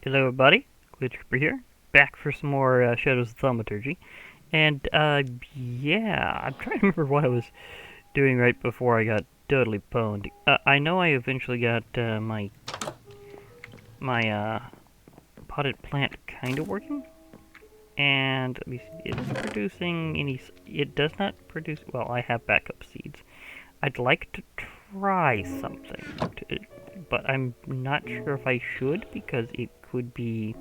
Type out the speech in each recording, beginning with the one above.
Hello everybody, Glitch Creeper here, back for some more Shadows of Thaumaturgy. And, yeah, I'm trying to remember what I was doing right before I got totally pwned. I know I eventually got, my potted plant kinda working. And, let me see, it isn't producing any, it does not produce, well, I have backup seeds. I'd like to try something, but I'm not sure if I should, because it could be,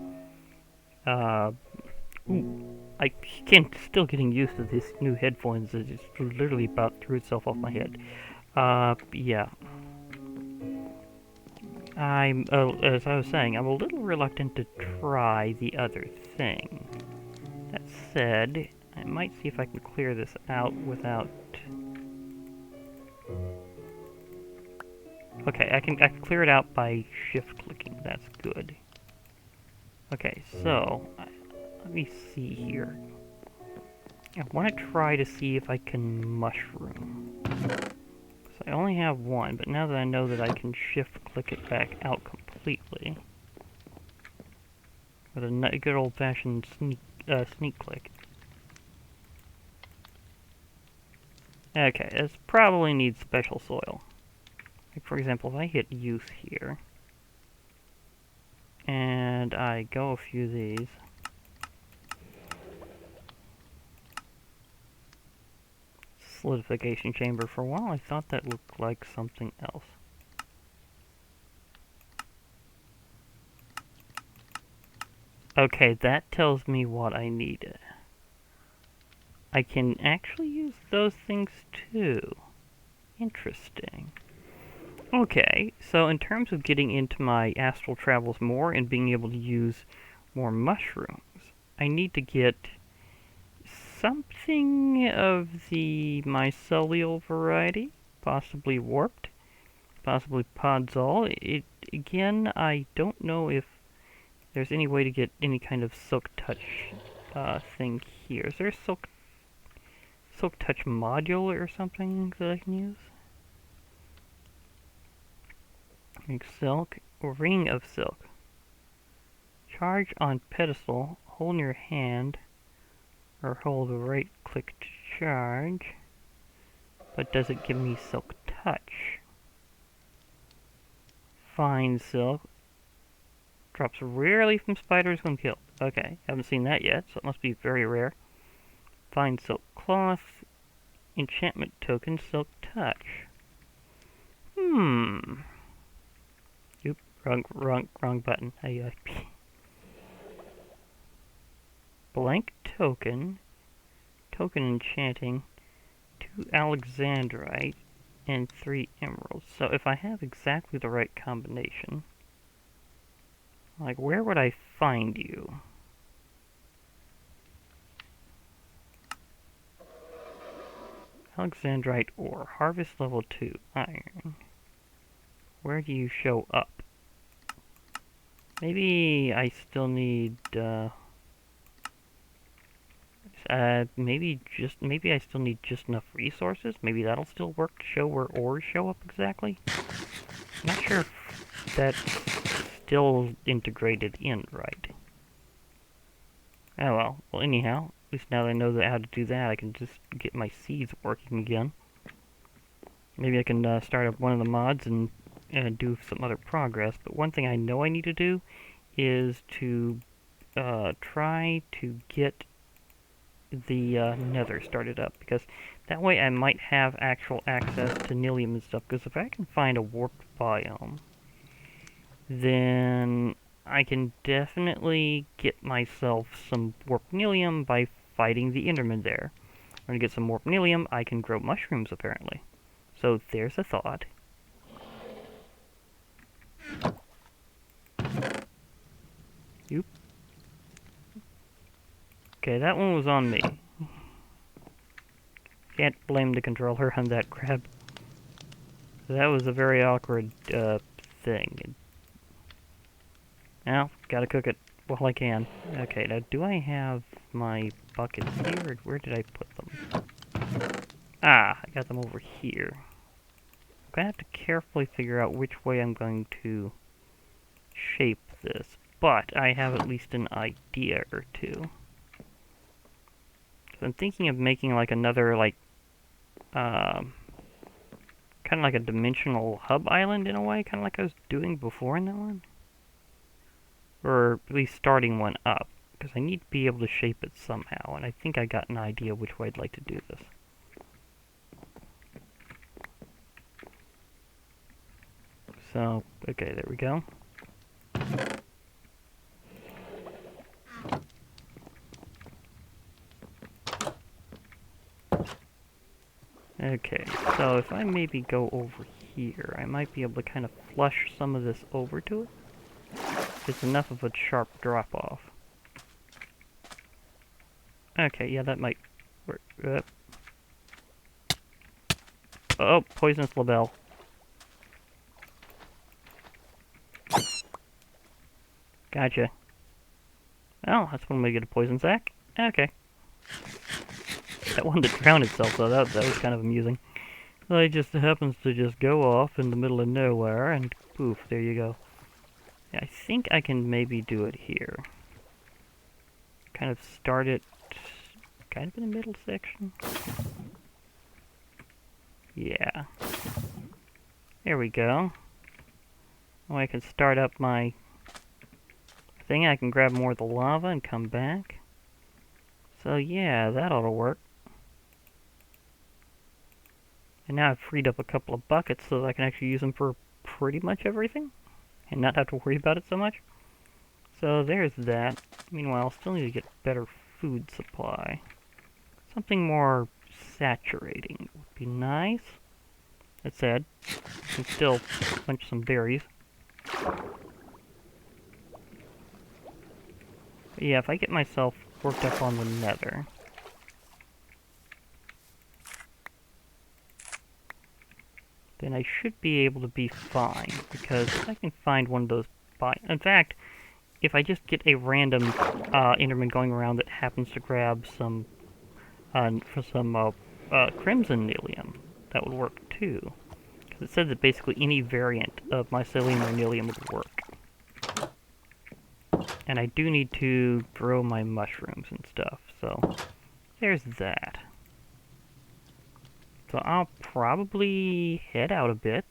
ooh, I can't, still getting used to this new headphones. It just literally about threw itself off my head. Yeah. As I was saying, I'm a little reluctant to try the other thing. That said, I might see if I can clear this out without... Okay, I can clear it out by shift-clicking. That's good. Okay, so, let me see here. I want to try to see if I can mushroom. So I only have one, but now that I know that I can shift-click it back out completely, with a good old-fashioned sneak click. Okay, this probably needs special soil. Like for example, if I hit use here, and I go a few of these, solidification chamber. For a while I thought that looked like something else. Okay, that tells me what I needed. I can actually use those things too. Interesting. Okay, so in terms of getting into my astral travels more and being able to use more mushrooms, I need to get something of the mycelial variety, possibly warped, possibly podzol. Again, I don't know if there's any way to get any kind of silk touch thing here. Is there a silk touch module or something that I can use? Like silk, or ring of silk. Charge on pedestal, hold in your hand, or hold the right click to charge. But does it give me silk touch? Fine silk. Drops rarely from spiders when killed. Okay, haven't seen that yet, so it must be very rare. Fine silk cloth. Enchantment token, silk touch. Oop, wrong button. Blank token. Token enchanting. 2 alexandrite. And 3 emeralds. So if I have exactly the right combination, like where would I find you? Alexandrite ore, harvest level 2, iron. Where do you show up? Maybe I still need, maybe I still need just enough resources. Maybe that'll still work to show where ores show up exactly. I'm not sure if that's still integrated in right. Oh well. Well, anyhow, at least now that I know how to do that, I can just get my seeds working again. Maybe I can start up one of the mods and do some other progress. But one thing I know I need to do is to try to get the nether started up, because that way I might have actual access to Nilium and stuff, because if I can find a warped biome, then I can definitely get myself some warped Nilium by fighting the Enderman there. When I get some warped Nilium, I can grow mushrooms, apparently. So there's a thought. Oop. Okay, that one was on me. Can't blame the controller on that crap. That was a very awkward thing. Now, gotta cook it while I can. Okay, now do I have my buckets here, or where did I put them? Ah, I got them over here. I'm gonna have to carefully figure out which way I'm going to shape this. but I have at least an idea or two. So I'm thinking of making like another like kind of like a dimensional hub island in a way, kind of like I was doing before in that one, or at least starting one up, because I need to be able to shape it somehow, and I think I got an idea which way I'd like to do this. So, okay, there we go. Okay, so if I maybe go over here, I might be able to kind of flush some of this over to it. It's enough of a sharp drop-off. Okay, yeah, that might work. Oh, poisonous label. Gotcha. Oh, that's one way to get a poison sac. Okay. That one that drowned itself, though, that was kind of amusing. Well, it just happens to just go off in the middle of nowhere, and poof, there you go. Yeah, I think I can maybe do it here. Kind of start it kind of in the middle section. Yeah. There we go. Oh, I can start up my thing. I can grab more of the lava and come back. So yeah, that ought to work. And now I've freed up a couple of buckets so that I can actually use them for pretty much everything and not have to worry about it so much. So there's that. Meanwhile, I'll still need to get better food supply. Something more saturating would be nice. That said, I can still punch some berries. But yeah, if I get myself worked up on the nether, then I should be able to be fine, because I can find one of those in fact, if I just get a random Enderman going around that happens to grab some crimson nilium, that would work too. Because it said that basically any variant of mycelium or nilium would work. And I do need to grow my mushrooms and stuff, so there's that. So I'll probably head out a bit,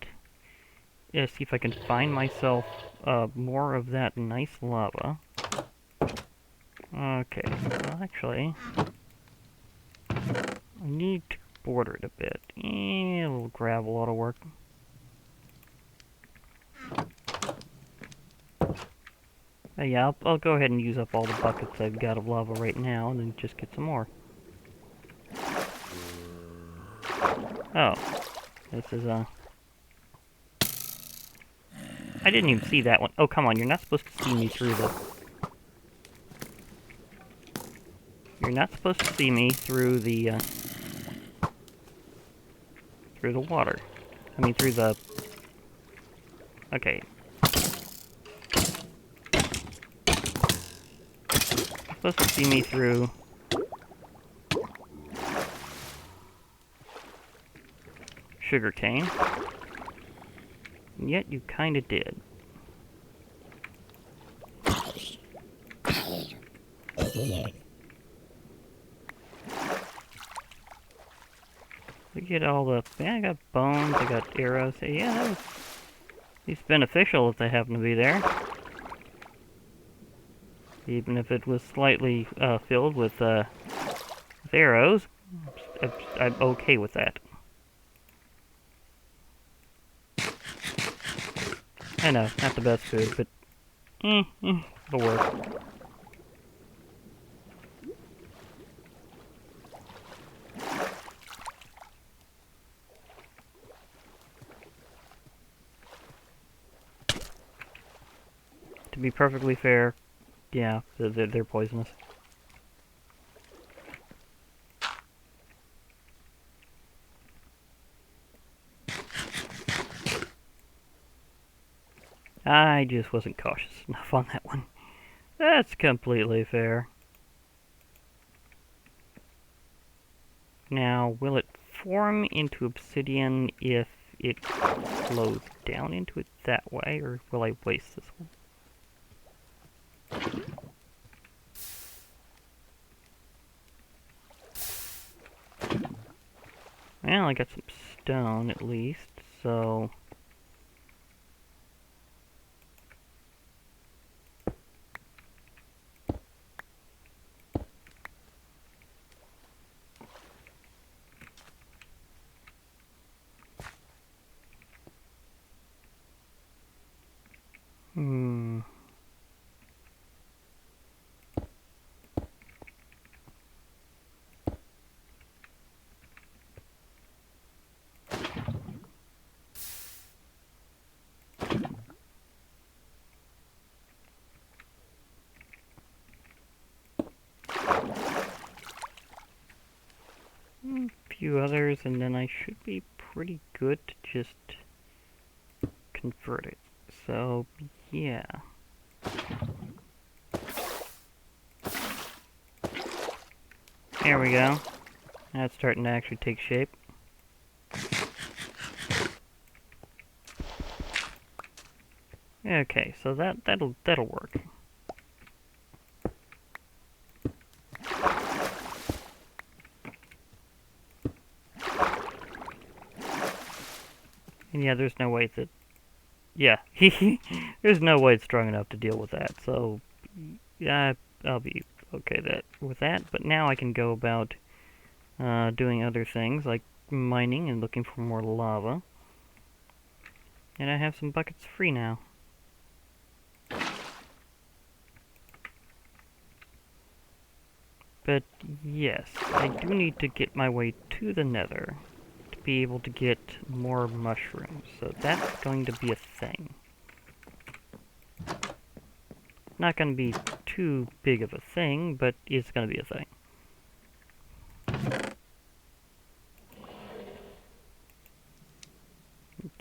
see if I can find myself more of that nice lava. Okay, well actually, I need to border it a bit. A little gravel ought to work. Yeah, I'll go ahead and use up all the buckets I've got of lava right now, and then just get some more. Oh, this is I didn't even see that one. Oh, come on, you're not supposed to see me through the... You're not supposed to see me through the water. I mean, through the... Okay. You're supposed to see me through... sugarcane. And yet you kinda did. Look at all the... Yeah, I got bones, I got arrows. Yeah, that was at least beneficial if they happen to be there. Even if it was slightly filled with arrows, I'm okay with that. I know, not the best food, but it'll work. To be perfectly fair, yeah, they're poisonous. I just wasn't cautious enough on that one. That's completely fair. Now, will it form into obsidian if it flows down into it that way, or will I waste this one? Well, I got some stone at least, so... Hmm... A few others, and then I should be pretty good to just convert it. So, yeah. There we go. That's starting to actually take shape. Okay, so that'll work. And yeah, there's no way that... Yeah, there's no way it's strong enough to deal with that, so... Yeah, I'll be okay with that, but now I can go about doing other things, like mining and looking for more lava. And I have some buckets free now. But yes, I do need to get my way to the nether to be able to get more mushrooms, so that's going to be a thing. Not going to be too big of a thing, but it's going to be a thing.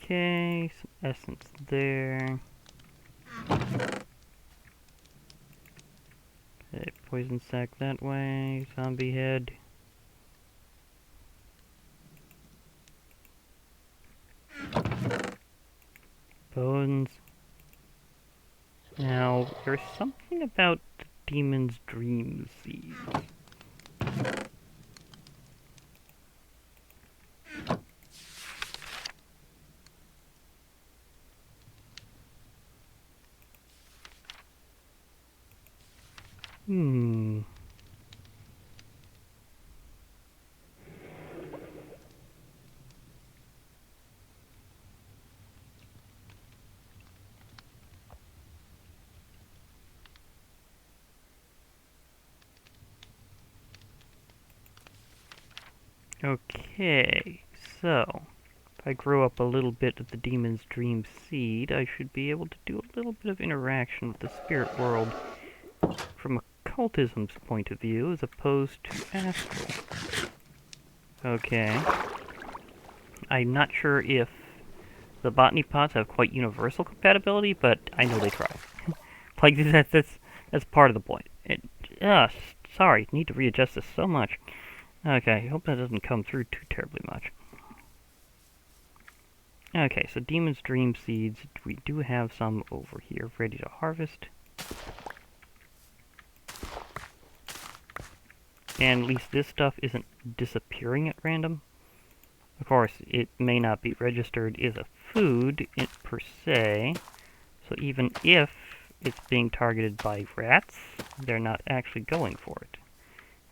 Okay, some essence there. Okay, poison sac that way, zombie head. Bones. Now, there's something about the demon's dream seeds. Hmm. Okay, so if I grow up a little bit of the demon's dream seed, I should be able to do a little bit of interaction with the spirit world from occultism's point of view as opposed to astral. Okay. I'm not sure if the botany pots have quite universal compatibility, but I know they try. Like, that's part of the point. Sorry, need to readjust this so much. Okay, I hope that doesn't come through too terribly much. Okay, so Demon's Dream Seeds, we do have some over here ready to harvest. And at least this stuff isn't disappearing at random. Of course, it may not be registered as a food per se, so even if it's being targeted by rats, they're not actually going for it.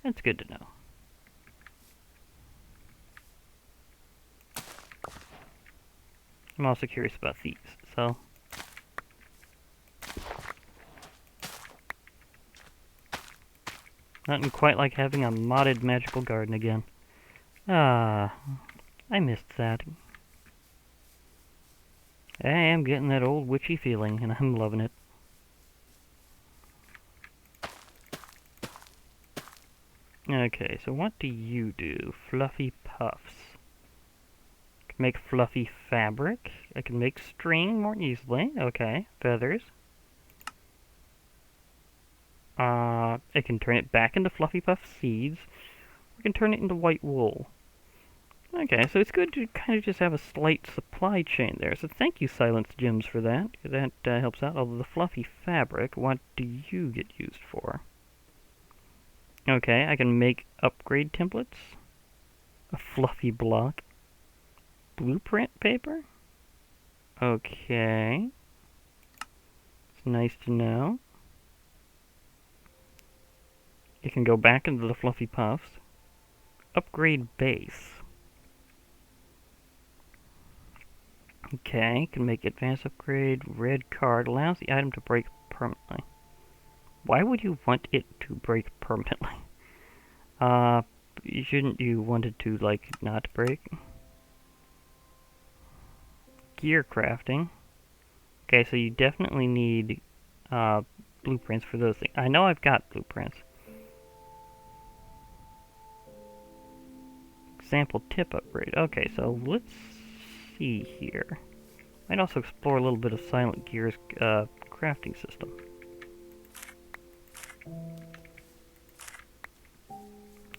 That's good to know. I'm also curious about these, so... Nothing quite like having a modded magical garden again. Ah, I missed that. I am getting that old witchy feeling, and I'm loving it. Okay, so what do you do? Fluffy puffs. I can make fluffy fabric. I can make string more easily. Okay, feathers. I can turn it back into fluffy puff seeds. Or I can turn it into white wool. Okay, so it's good to kind of just have a slight supply chain there. So thank you, Silence Gems, for that. That helps out. Although the fluffy fabric, what do you get used for? Okay, I can make upgrade templates. A fluffy block. Blueprint paper? Okay. It's nice to know. You can go back into the fluffy puffs. Upgrade base. Okay, can make advanced upgrade. Red card allows the item to break permanently. Why would you want it to break permanently? Shouldn't you want it to, like, not break? Gear crafting. Okay, so you definitely need, blueprints for those things. I know I've got blueprints. Example tip upgrade. Okay, so let's see here. Might also explore a little bit of Silent Gear's, crafting system.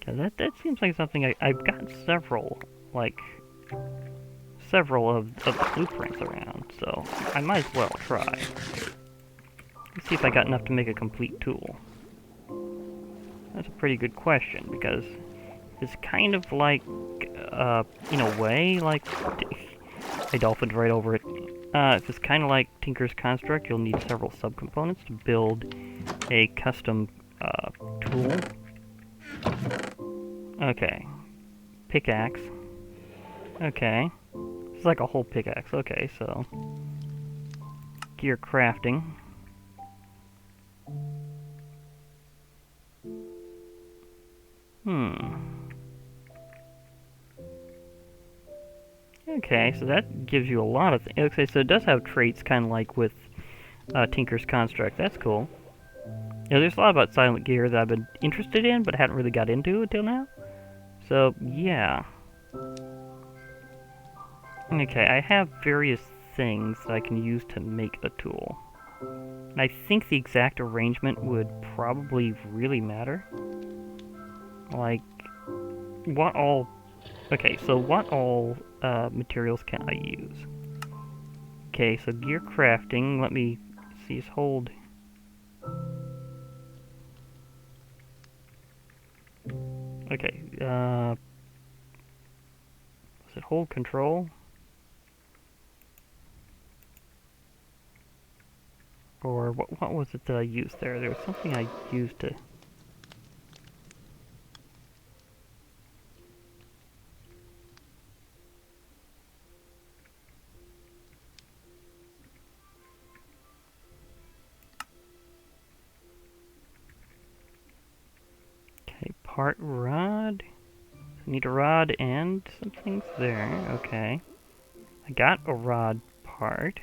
That seems like something I've got several of the blueprints around, so I might as well try. Let's see if I got enough to make a complete tool. That's a pretty good question, because it's kind of like, in a way, like, I dolphined right over it. If it's kind of like Tinker's Construct, you'll need several subcomponents to build a custom, tool. Okay. Pickaxe. Okay. It's like a whole pickaxe. Okay, so... Gear crafting. Okay, so that gives you a lot of things. Okay, so it does have traits kind of like with Tinker's Construct. That's cool. Yeah, there's a lot about Silent Gear that I've been interested in, but hadn't really got into until now. So, yeah. Okay, I have various things that I can use to make a tool. And I think the exact arrangement would probably really matter. Like, what all... Okay, so what all materials can I use? Okay, so gear crafting, let me see, is hold... Okay, was it hold control? Or what was it that I used there? There was something I used to... Okay, part rod. I need a rod and some things there. Okay. I got a rod part.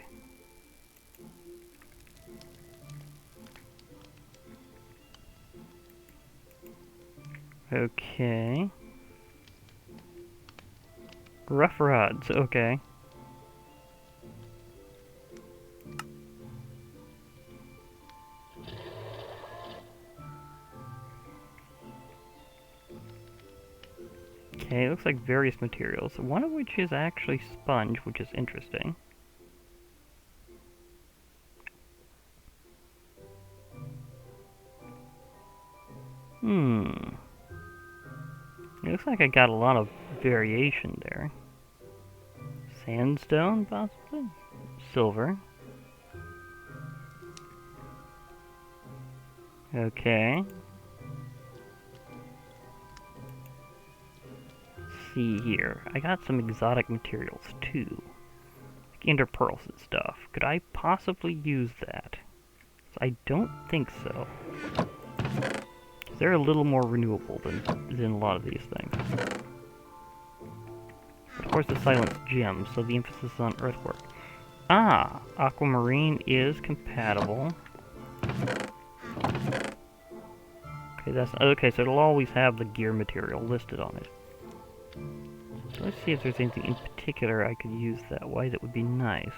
Okay. Rough rods, okay. Okay, it looks like various materials, one of which is actually sponge, which is interesting. It looks like I got a lot of variation there. Sandstone, possibly? Silver. Okay. Let's see here. I got some exotic materials, too. Like interpearls and stuff. Could I possibly use that? I don't think so. They're a little more renewable than a lot of these things. Of course, the Silence Gem, so the emphasis is on earthwork. Ah! Aquamarine is compatible. Okay, so it'll always have the gear material listed on it. So let's see if there's anything in particular I could use that way that would be nice.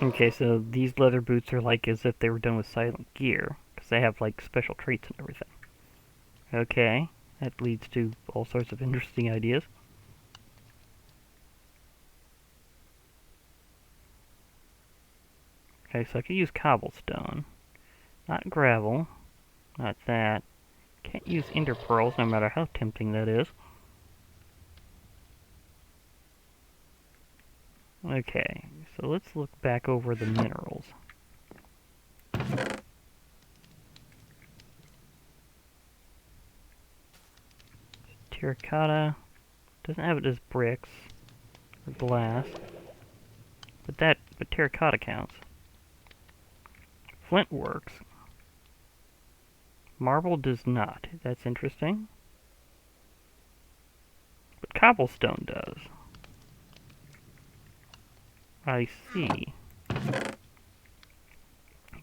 Okay, so these leather boots are like as if they were done with silent gear, because they have like special traits and everything. Okay, that leads to all sorts of interesting ideas. Okay, so I could use cobblestone. Not gravel. Not that. Can't use ender pearls, no matter how tempting that is. Okay, so let's look back over the minerals. Terracotta doesn't have it as bricks or glass, but terracotta counts. Flint works. Marble does not. That's interesting. But cobblestone does. I see.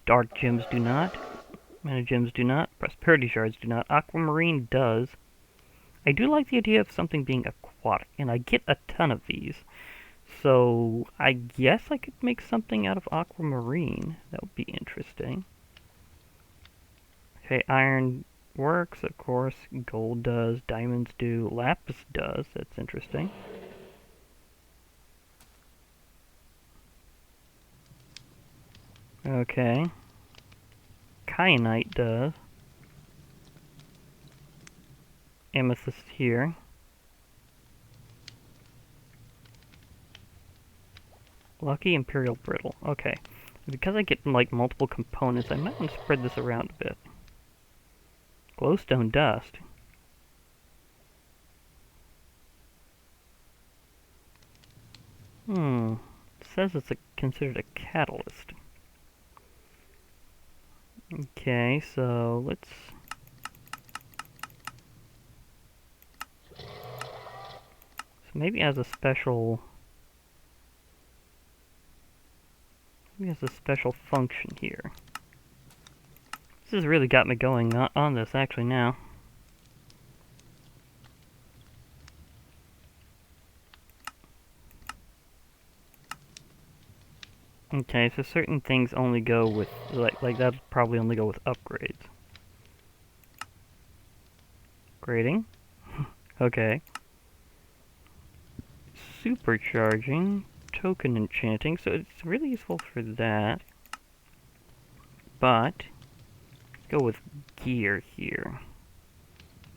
Dark gems do not. Mana gems do not. Prosperity shards do not. Aquamarine does. I do like the idea of something being aquatic, and I get a ton of these. So I guess I could make something out of aquamarine. That would be interesting. Okay, iron works, of course. Gold does. Diamonds do. Lapis does. That's interesting. Okay. Kyanite does. Amethyst here. Lucky Imperial Brittle. Okay. Because I get like multiple components, I might want to spread this around a bit. Glowstone dust. It says it's considered a catalyst. Okay, so let's... So maybe as a special... Maybe has a special function here. This has really got me going on this actually now. Okay, so certain things only go with, like that'll probably only go with upgrades. Grading. Okay. Supercharging. Token enchanting, so it's really useful for that. But, let's go with gear here.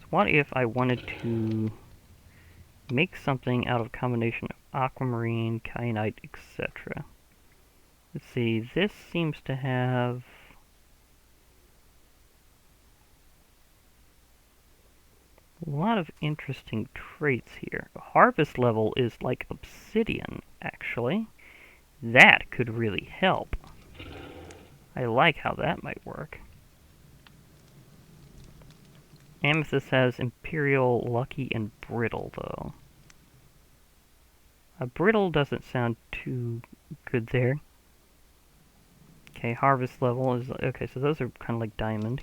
So what if I wanted to make something out of a combination of aquamarine, kyanite, etc.? Let's see, this seems to have... a lot of interesting traits here. Harvest level is like obsidian, actually. That could really help. I like how that might work. Amethyst has Imperial, Lucky, and Brittle, though. Brittle doesn't sound too good there. Okay, harvest level is... okay, so those are kind of like diamond.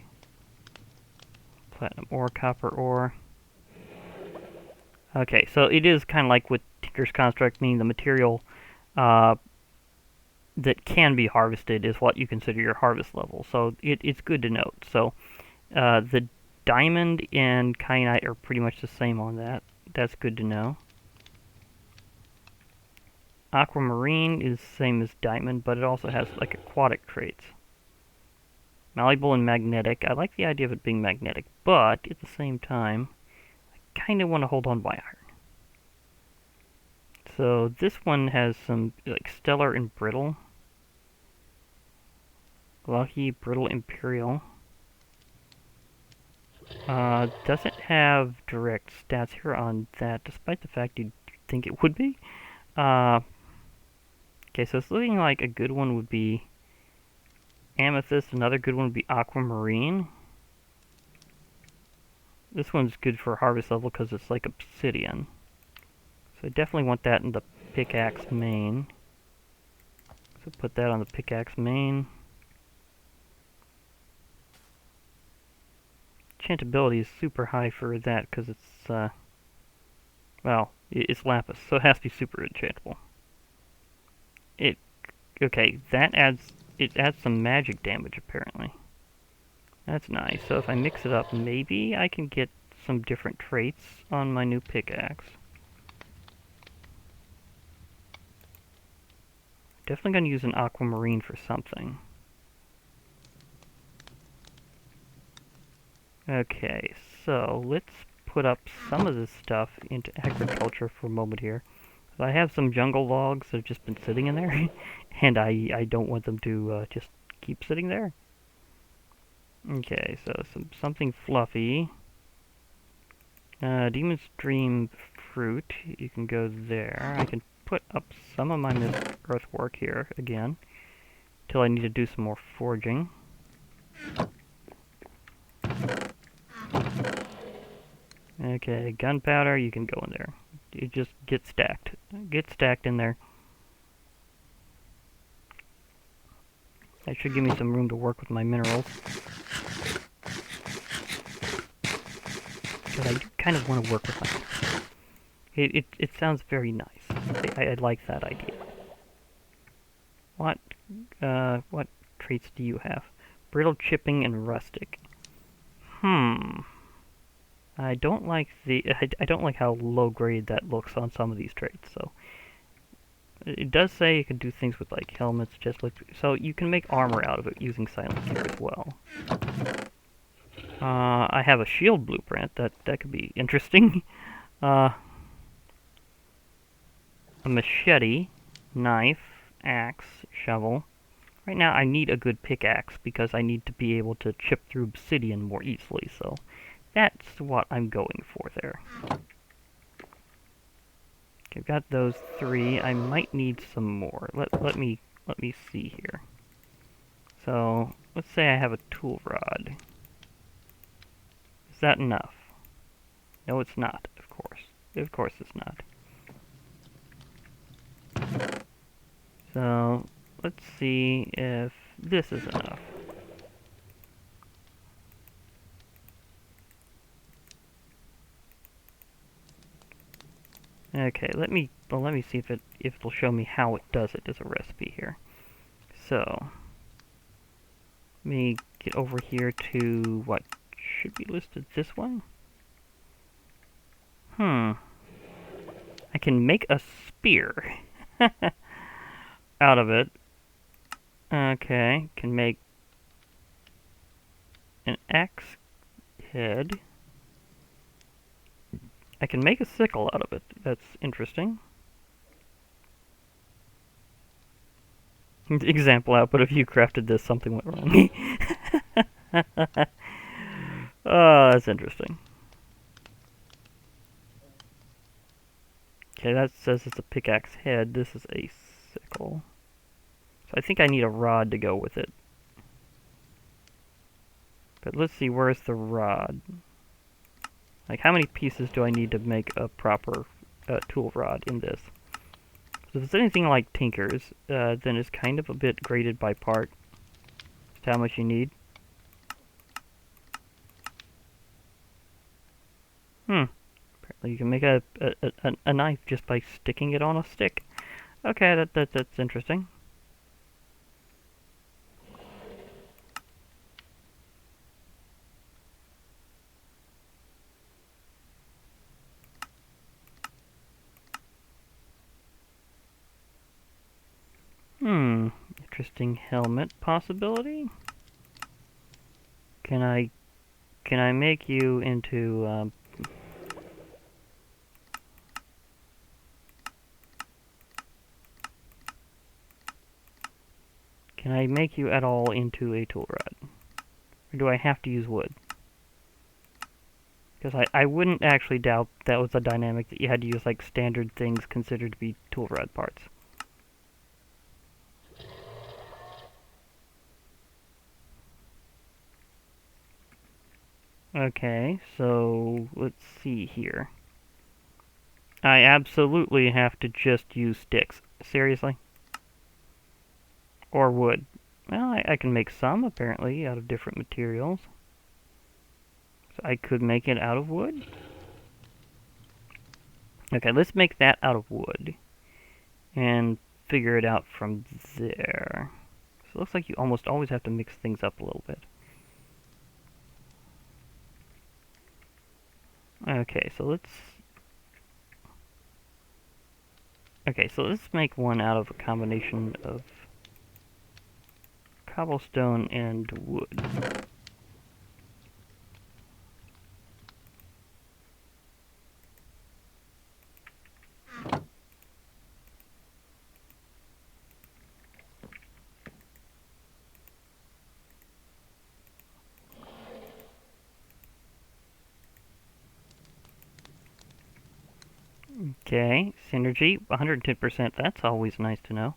Platinum ore, copper ore. Okay, so it is kind of like with Tinker's Construct, meaning the material that can be harvested is what you consider your harvest level. So it's good to note. So the diamond and kyanite are pretty much the same on that. That's good to know. Aquamarine is the same as diamond, but it also has like aquatic traits. Malleable and magnetic. I like the idea of it being magnetic, but at the same time, I kind of want to hold on by iron. So this one has some like stellar and brittle. Lucky, brittle, imperial. Doesn't have direct stats here on that, despite the fact you'd think it would be. Okay, so it's looking like a good one would be amethyst. Another good one would be aquamarine. This one's good for harvest level because it's like obsidian. So I definitely want that in the pickaxe main. So put that on the pickaxe main. Enchantability is super high for that because it's, well, it's lapis, so it has to be super enchantable. It Okay, it adds some magic damage, apparently. That's nice. So if I mix it up, maybe I can get some different traits on my new pickaxe. Definitely going to use an aquamarine for something. Okay, so let's put up some of this stuff into agriculture for a moment here. I have some jungle logs that have just been sitting in there, and I don't want them to just keep sitting there. Okay, so something fluffy. Demon's Dream fruit, you can go there. I can put up some of my earthwork here again, till I need to do some more forging. Okay, gunpowder, you can go in there. You just get stacked. Get stacked in there. That should give me some room to work with my minerals. Because I do kind of want to work with my... It sounds very nice. I like that idea. What traits do you have? Brittle, chipping, and rustic. I don't like I don't like how low grade that looks on some of these traits. So it does say you can do things with like helmets, just like so you can make armor out of it using silent gear as well. I have a shield blueprint that could be interesting. A machete, knife, axe, shovel. Right now I need a good pickaxe because I need to be able to chip through obsidian more easily. So that's what I'm going for there. Okay, I've got those 3. I might need some more. Let me see here. So let's say I have a tool rod. Is that enough? No, it's not. Of course. Of course, it's not. So let's see if this is enough. Okay, let me see if it'll show me how it does it as a recipe here. So let me get over here to what should be listed this way. I can make a spear out of it. Okay, can make an axe head. I can make a sickle out of it. That's interesting. Example output, if you crafted this, something went wrong. Oh, that's interesting. Okay, that says it's a pickaxe head. This is a sickle. So I think I need a rod to go with it. But let's see, where's the rod? Like, how many pieces do I need to make a proper tool rod in this? So if it's anything like Tinker's, then it's kind of a bit graded by part. Just how much you need. Apparently you can make a knife just by sticking it on a stick. Okay, that's interesting. Interesting helmet possibility. Can I make you into can I make you at all into a tool rod? Or do I have to use wood? Because I wouldn't actually doubt that was a dynamic that you had to use like standard things considered to be tool rod parts. Okay, so let's see here. I absolutely have to just use sticks. Seriously? Or wood. Well, I can make some, apparently, out of different materials. So I could make it out of wood. Okay, let's make that out of wood. And figure it out from there. So it looks like you almost always have to mix things up a little bit. Okay, so let's make one out of a combination of cobblestone and wood. Okay, synergy, 110%, that's always nice to know.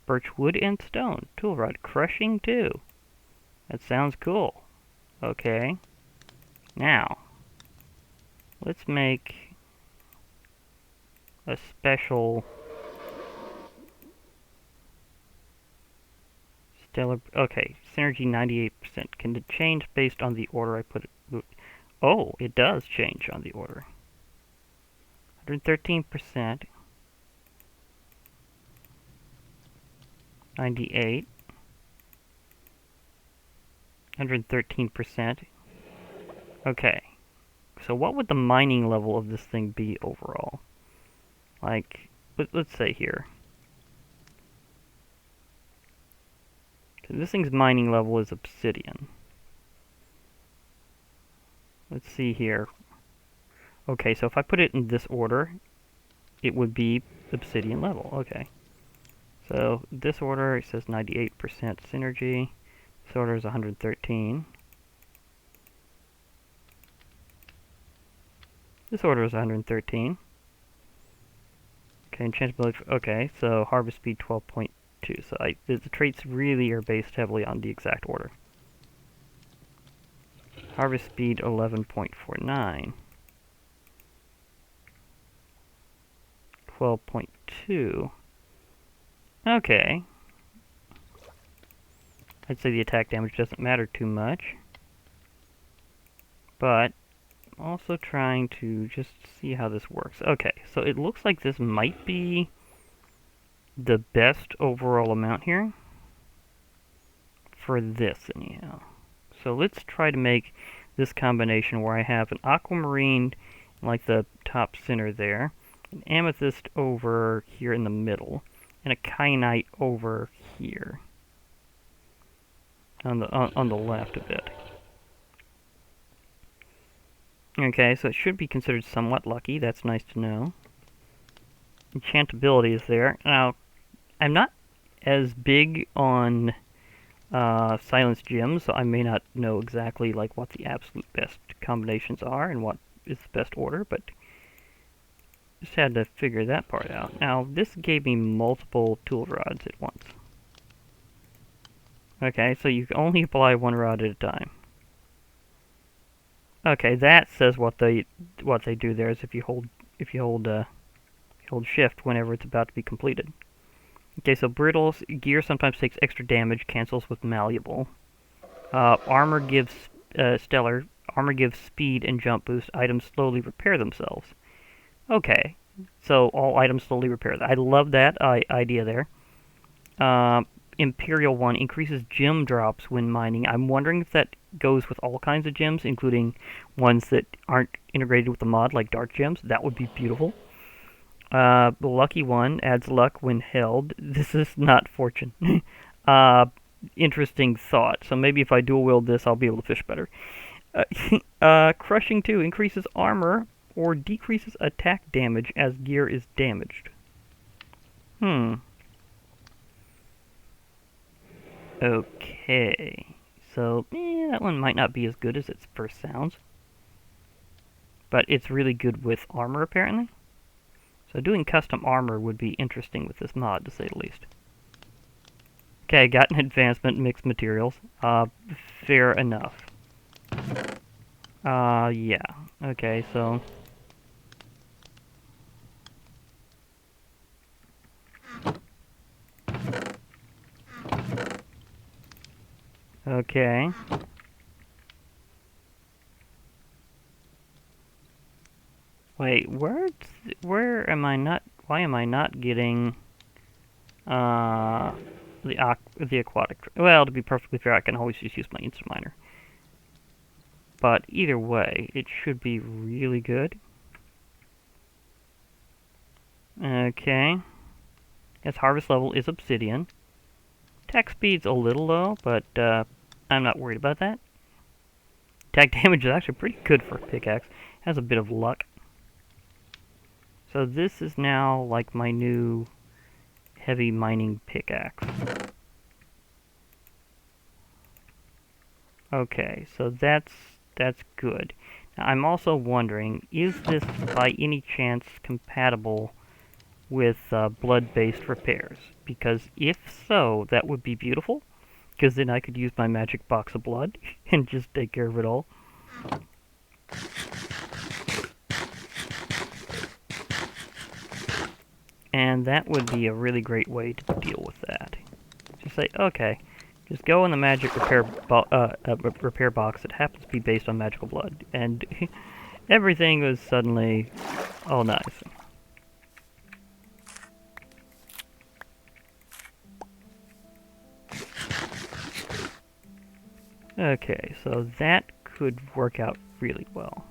Birch wood and stone, tool rod, crushing too. That sounds cool. Okay, now, let's make a special stellar, okay, synergy 98%. Can it change based on the order I put it? Oh, it does change on the order. 113%. 98. 113%. Okay. So what would the mining level of this thing be overall? Like, let's say here. So this thing's mining level is obsidian. Let's see here. Okay, so if I put it in this order, it would be obsidian level. Okay. So this order, it says 98% synergy. This order is 113. This order is 113. Okay, enchantability. Okay, so harvest speed 12.2. So the traits really are based heavily on the exact order. Harvest speed 11.49. 12.2. Okay. I'd say the attack damage doesn't matter too much. But I'm also trying to just see how this works. Okay, so it looks like this might be the best overall amount here. For this, anyhow. So let's try to make this combination where I have an aquamarine, like the top center there, an amethyst over here in the middle, and a kyanite over here on the left a bit. Okay, so it should be considered somewhat lucky. That's nice to know. Enchantability is there. Now, I'm not as big on silence gems, so I may not know exactly like what the absolute best combinations are and what is the best order, but just had to figure that part out. Now, this gave me multiple tool rods at once. Okay, so you can only apply one rod at a time. Okay, that says what they do there is if you hold shift whenever it's about to be completed. Okay, so brittles gear sometimes takes extra damage, cancels with malleable. Armor gives stellar. Armor gives speed and jump boost. Items slowly repair themselves. Okay, so all items slowly repair. I love that idea there. Imperial one increases gem drops when mining. I'm wondering if that goes with all kinds of gems, including ones that aren't integrated with the mod, like dark gems. That would be beautiful. The lucky one adds luck when held. This is not fortune. Interesting thought. So maybe if I dual wield this, I'll be able to fish better. Crushing 2 increases armor or decreases attack damage as gear is damaged. Okay. So, that one might not be as good as it first sounds. But it's really good with armor, apparently. So doing custom armor would be interesting with this mod, to say the least. Okay, got an advancement in mixed materials. Fair enough. Yeah. Okay, so... Okay. Wait, where am I not... Why am I not getting... the aquatic. Well, to be perfectly fair, I can always just use my instant miner. But either way, it should be really good. Okay. Its harvest level is obsidian. Attack speed's a little low, but I'm not worried about that. Attack damage is actually pretty good for a pickaxe. Has a bit of luck. So this is now like my new heavy mining pickaxe. Okay, so that's good. Now, I'm also wondering, is this by any chance compatible with blood-based repairs? Because if so, that would be beautiful, because then I could use my magic box of blood and just take care of it all. And that would be a really great way to deal with that. Just say, okay, just go in the magic repair box that happens to be based on magical blood, and everything was suddenly all nice. Okay, so that could work out really well.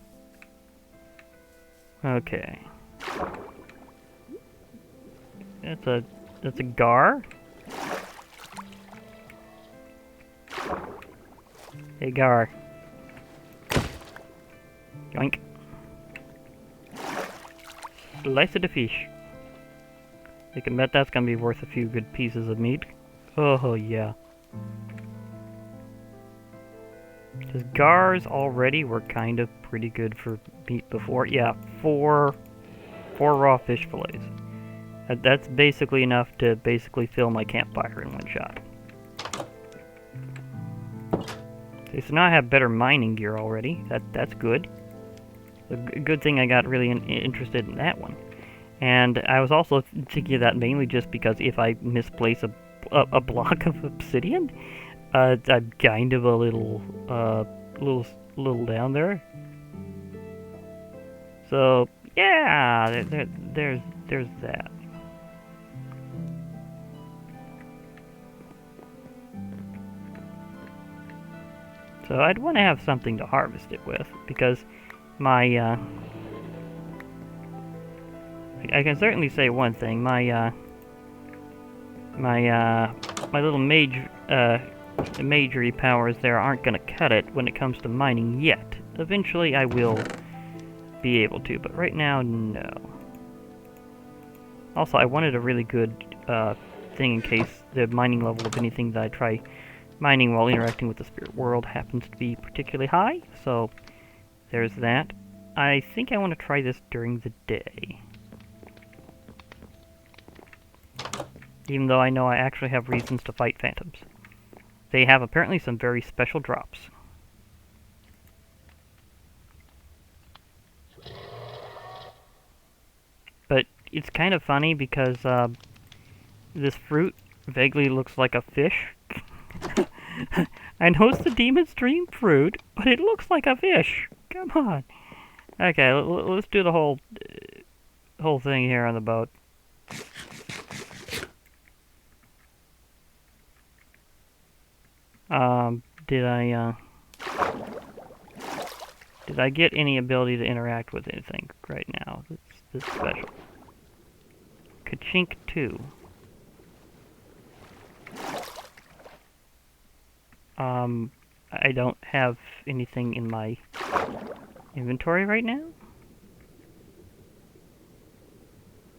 Okay. That's a gar? Hey, gar. Yoink. Slice of the fish. You can bet that's gonna be worth a few good pieces of meat. Oh, yeah. Because gars already were kind of pretty good for meat before. Yeah, four raw fish fillets. That's basically enough to basically fill my campfire in one shot. Okay, so now I have better mining gear already. That's good. A good thing I got really interested in that one. And I was also thinking of that mainly just because if I misplace a block of obsidian, I'm kind of a little down there. So yeah, there's that. So I'd want to have something to harvest it with, because my I can certainly say one thing. My little magery powers there aren't going to cut it when it comes to mining yet. Eventually I will be able to, but right now, no. Also, I wanted a really good thing in case the mining level of anything that I try mining while interacting with the spirit world happens to be particularly high, so there's that. I think I want to try this during the day. Even though I know I actually have reasons to fight phantoms. They have apparently some very special drops. But it's kind of funny because this fruit vaguely looks like a fish. I know it's the Demon's Dream fruit, but it looks like a fish. Come on. Okay, let's do the whole thing here on the boat. Did I get any ability to interact with anything right now? That's special. Kachink 2. I don't have anything in my inventory right now.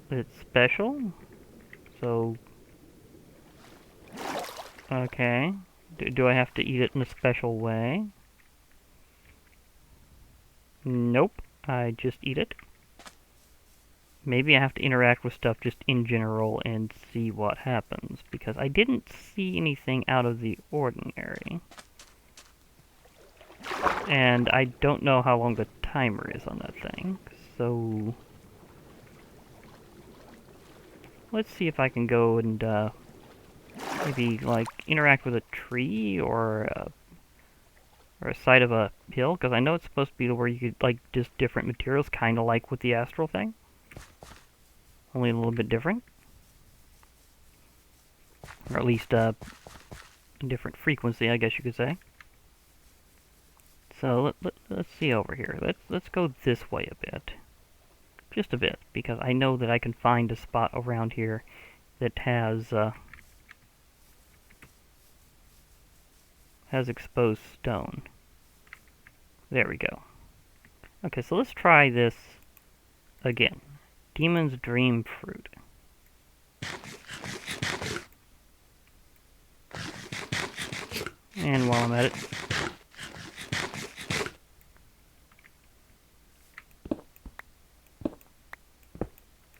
It's special. So, okay. Do I have to eat it in a special way? Nope. I just eat it. Maybe I have to interact with stuff just in general and see what happens, because I didn't see anything out of the ordinary. And I don't know how long the timer is on that thing, so let's see if I can go and maybe like interact with a tree or a side of a hill, because I know it's supposed to be where you could like just different materials, kind of like with the astral thing. Only a little bit different. Or at least a different frequency, I guess you could say. So let's see over here. Let's go this way a bit. Just a bit, because I know that I can find a spot around here that has exposed stone. There we go. Okay, so let's try this again. Demon's Dream Fruit. And while I'm at it,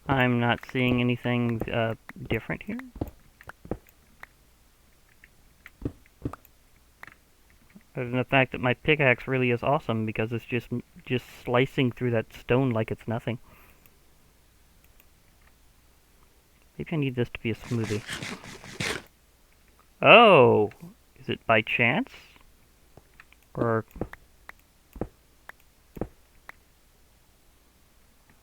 I'm not seeing anything different here. Other than the fact that my pickaxe really is awesome because it's just slicing through that stone like it's nothing. Maybe I need this to be a smoothie. Oh! Is it by chance? Or...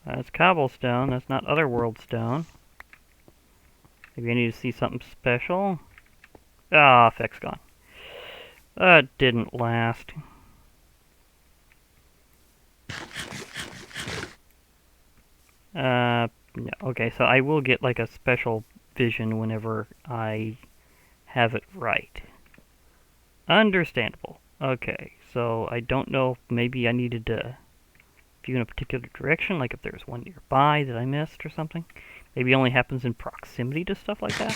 That's cobblestone, that's not otherworld stone. Maybe I need to see something special? Ah, effect's gone. That didn't last. No. Okay, so I will get like a special vision whenever I have it right. Understandable. Okay, so I don't know if maybe I needed to view in a particular direction, like if there's one nearby that I missed or something. Maybe it only happens in proximity to stuff like that.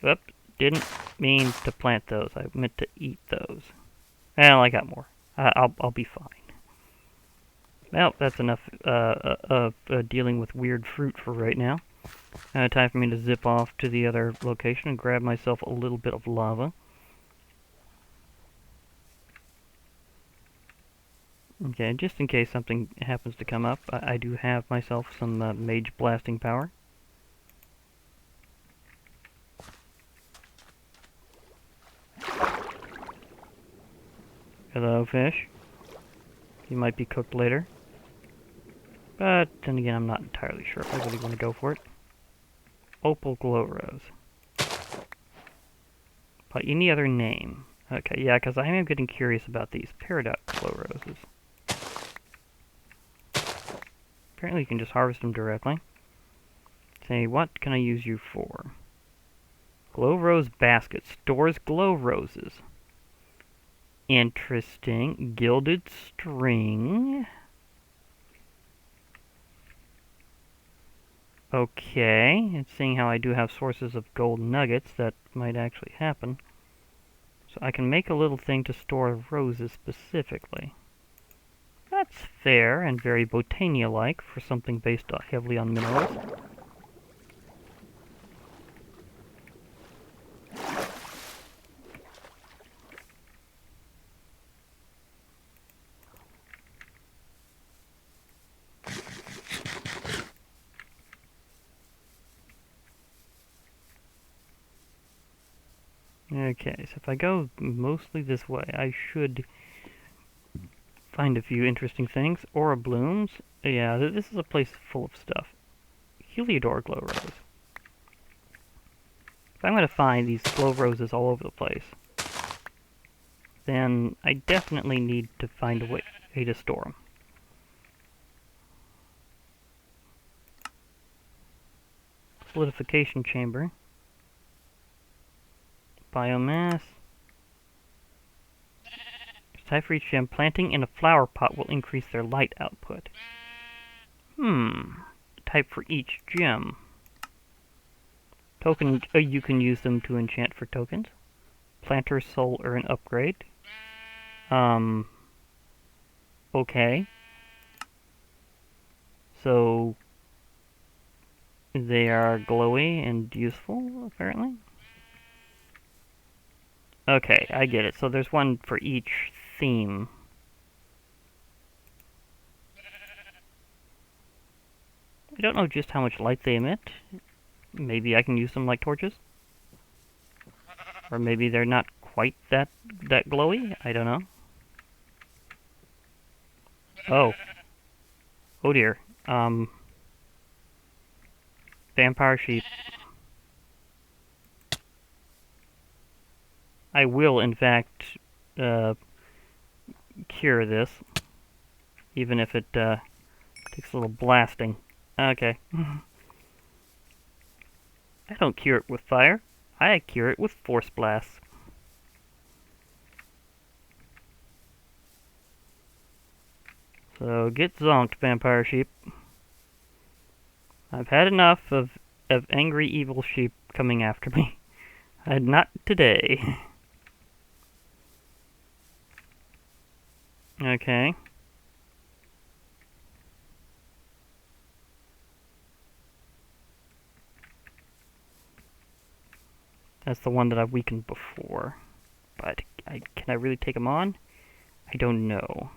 Whoop, didn't mean to plant those. I meant to eat those. Well, I got more. I'll be fine. Well, that's enough of dealing with weird fruit for right now. Time for me to zip off to the other location and grab myself a little bit of lava. Okay, just in case something happens to come up, I do have myself some mage blasting power. Hello, fish. You might be cooked later. But then again, I'm not entirely sure if I really want to go for it. Opal Glow Rose. By any other name. Okay, yeah, because I am getting curious about these Paradox Glow Roses. Apparently you can just harvest them directly. Say, what can I use you for? Glow Rose Basket. Stores glow roses. Interesting. Gilded String. Okay, and seeing how I do have sources of gold nuggets, that might actually happen. So I can make a little thing to store roses specifically. That's fair and very Botania-like for something based heavily on minerals. Okay, so if I go mostly this way, I should find a few interesting things. Aura Blooms. Yeah, this is a place full of stuff. Heliodor Glow Rose. If I'm going to find these glow roses all over the place, then I definitely need to find a way to store them. Solidification chamber. Biomass. Type for each gem. Planting in a flower pot will increase their light output. Type for each gem. Token, you can use them to enchant for tokens. Planter soul or an upgrade. Okay. So, they are glowy and useful, apparently. Okay, I get it. So there's one for each theme. I don't know just how much light they emit. Maybe I can use them like torches. Or maybe they're not quite that glowy. I don't know. Oh. Oh dear. Vampire sheep. I will, in fact, cure this, even if it takes a little blasting. Okay. I don't cure it with fire. I cure it with force blasts. So get zonked, vampire sheep. I've had enough of angry evil sheep coming after me. Not today. Okay. That's the one that I've weakened before. But can I really take him on? I don't know.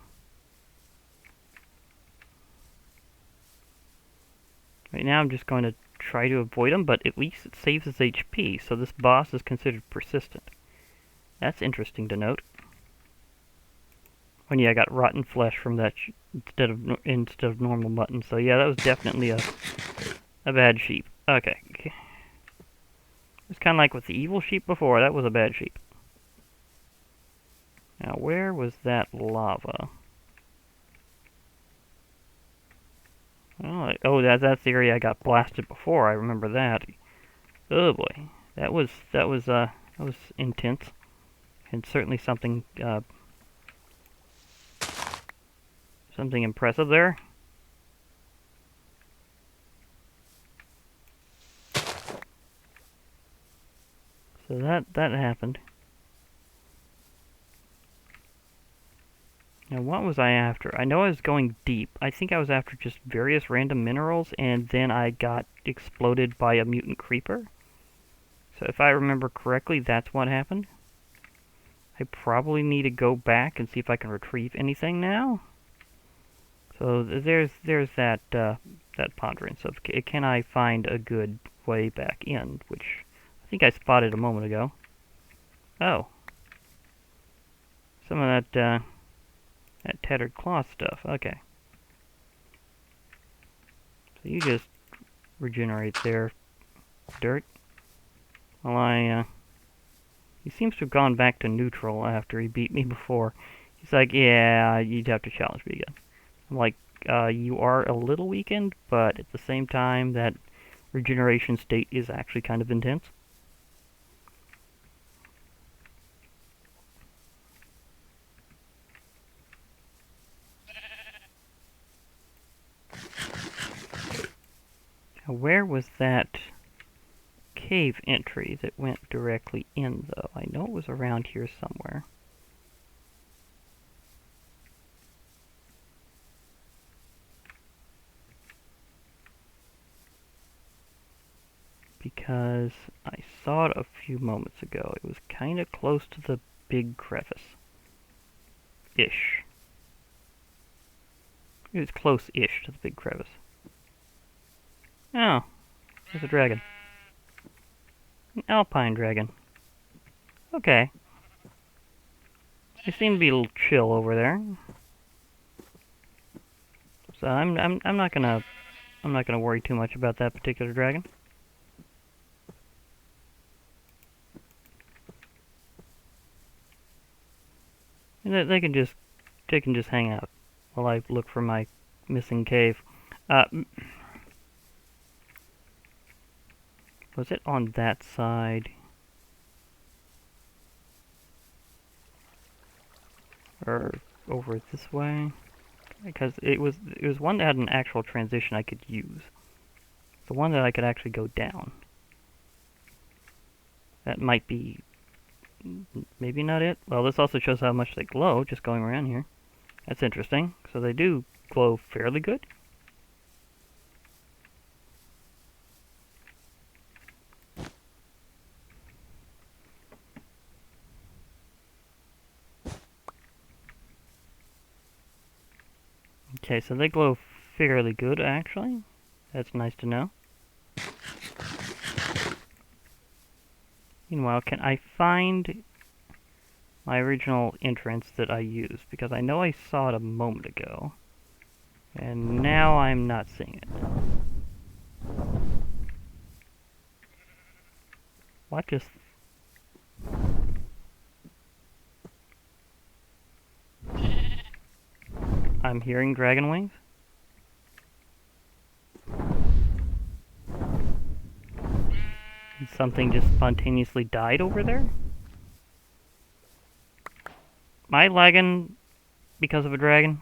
Right now I'm just going to try to avoid him, but at least it saves his HP, so this boss is considered persistent. That's interesting to note. Oh yeah, I got rotten flesh from that instead of normal mutton, so yeah, that was definitely a bad sheep. Okay. It's kind of like with the evil sheep before, that was a bad sheep. Now, where was that lava? Oh, that's the area I got blasted before. I remember that. Oh boy, that was intense, and certainly something something impressive there. So that happened. Now, what was I after? I know I was going deep. I think I was after just various random minerals, and then I got exploded by a mutant creeper. So if I remember correctly, that's what happened. I probably need to go back and see if I can retrieve anything now. So there's that ponderance of can I find a good way back in, which I think I spotted a moment ago. Oh, some of that tattered cloth stuff. Okay. So you just regenerate there, dirt. Well, he seems to have gone back to neutral after he beat me before. He's like, yeah, you'd have to challenge me again. I'm like, you are a little weakened, but at the same time, that regeneration state is actually kind of intense. Now, where was that cave entry that went directly in, though? I know it was around here somewhere. Because I saw it a few moments ago. It was kind of close to the big crevice. Ish. It was close-ish to the big crevice. Oh, there's a dragon. An alpine dragon. Okay. They seem to be a little chill over there. So I'm not gonna worry too much about that particular dragon. And they can just hang out while I look for my missing cave. Was it on that side? Or over this way? Because it was one that had an actual transition I could use. The one that I could actually go down. That might be maybe not it. Well, this also shows how much they glow just going around here. That's interesting. So they do glow fairly good. Okay, so they glow fairly good, actually. That's nice to know. Meanwhile, can I find my original entrance that I used? Because I know I saw it a moment ago. And now I'm not seeing it. What just... I'm hearing dragon wings. Something just spontaneously died over there? Am I lagging because of a dragon?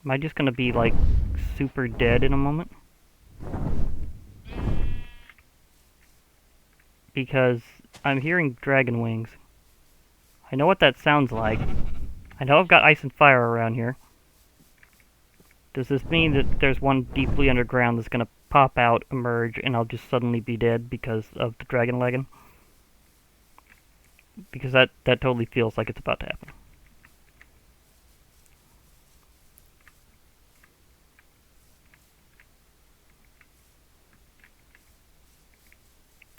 Am I just gonna be, like, super dead in a moment? Because I'm hearing dragon wings. I know what that sounds like. I know I've got ice and fire around here. Does this mean that there's one deeply underground that's gonna pop out, emerge, and I'll just suddenly be dead because of the dragon lagging? Because that totally feels like it's about to happen.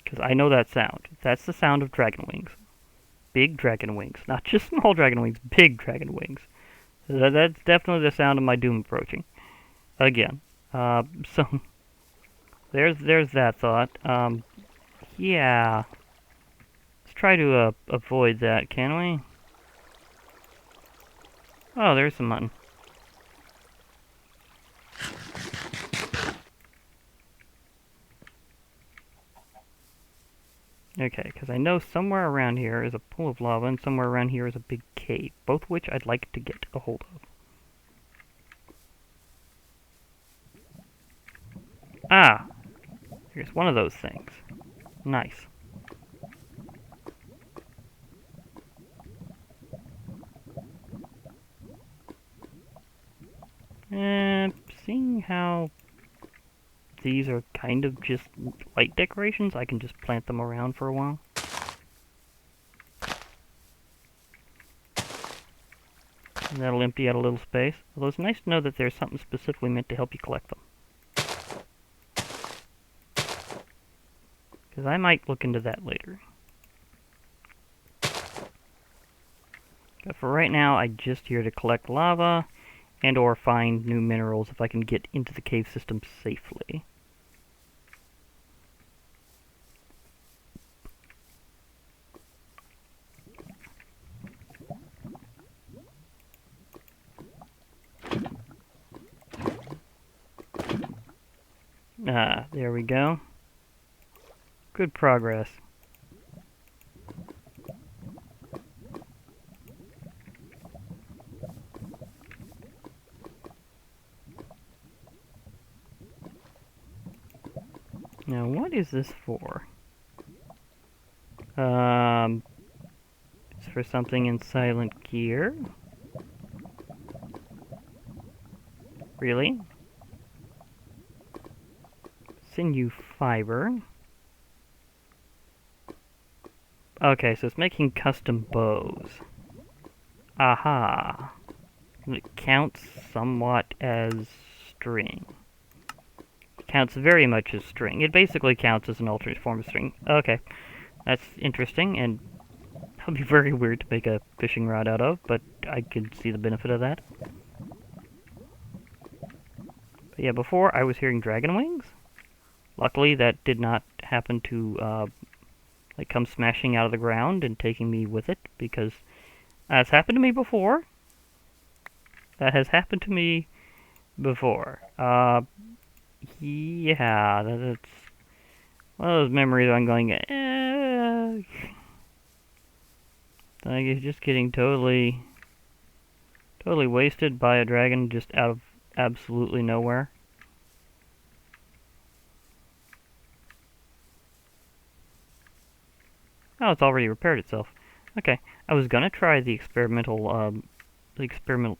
Because I know that sound. That's the sound of dragon wings. Big dragon wings. Not just small dragon wings, big dragon wings. That's definitely the sound of my doom approaching. Again. So, there's that thought. Yeah. Let's try to avoid that, can we? Oh, there's some mutton. Okay, because I know somewhere around here is a pool of lava, and somewhere around here is a big cave, both which I'd like to get a hold of. Ah! Here's one of those things. Nice. Seeing how these are kind of just light decorations, I can just plant them around for a while. And that'll empty out a little space. Although it's nice to know that there's something specifically meant to help you collect them. Because I might look into that later. But for right now, I'm just here to collect lava and or find new minerals if I can get into the cave system safely. Ah, there we go. Good progress. Now, what is this for? It's for something in Silent Gear. Really? Sinew fiber. Okay, so it's making custom bows. Aha. It counts somewhat as string. It counts very much as string. It basically counts as an alternate form of string. Okay, that's interesting, and that would be very weird to make a fishing rod out of, but I could see the benefit of that. But yeah, before I was hearing dragon wings. Luckily, that did not happen to like come smashing out of the ground and taking me with it, because that's happened to me before. That has happened to me before. Yeah, that's one of those memories I'm going, like it's just getting totally wasted by a dragon just out of absolutely nowhere. Oh, it's already repaired itself. Okay, I was gonna try the experimental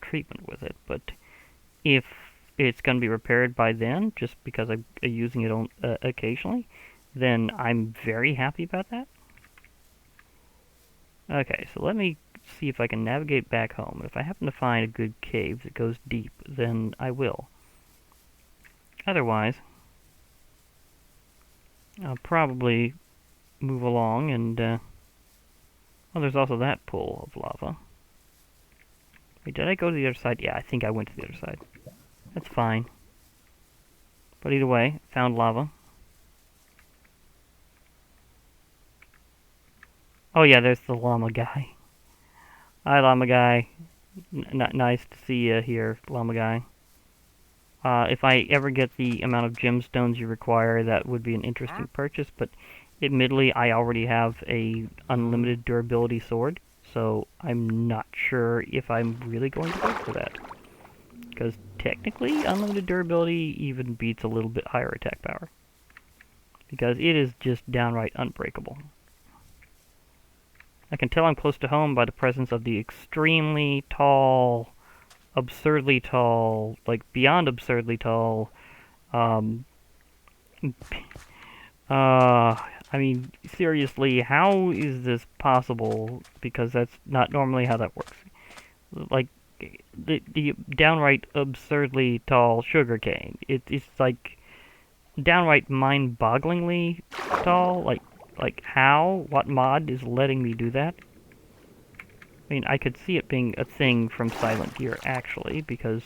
treatment with it, but if it's gonna be repaired by then, just because I'm using it on, occasionally, then I'm very happy about that. Okay, so let me see if I can navigate back home. If I happen to find a good cave that goes deep, then I will. Otherwise, I'll probably move along and, well, there's also that pool of lava. Wait, did I go to the other side? Yeah, I think I went to the other side. That's fine. But either way, found lava. Oh yeah, there's the llama guy. Hi, llama guy. Nice to see you here, Llama Guy. If I ever get the amount of gemstones you require, that would be an interesting purchase, but admittedly, I already have a unlimited durability sword, so I'm not sure if I'm really going to go for that. Because technically, unlimited durability even beats a little bit higher attack power. Because it is just downright unbreakable. I can tell I'm close to home by the presence of the extremely tall, absurdly tall, like beyond absurdly tall, I mean, seriously, how is this possible? Because that's not normally how that works. Like, the downright absurdly tall sugarcane. It's like downright mind-bogglingly tall. Like how? What mod is letting me do that? I mean, I could see it being a thing from Silent Gear, actually, because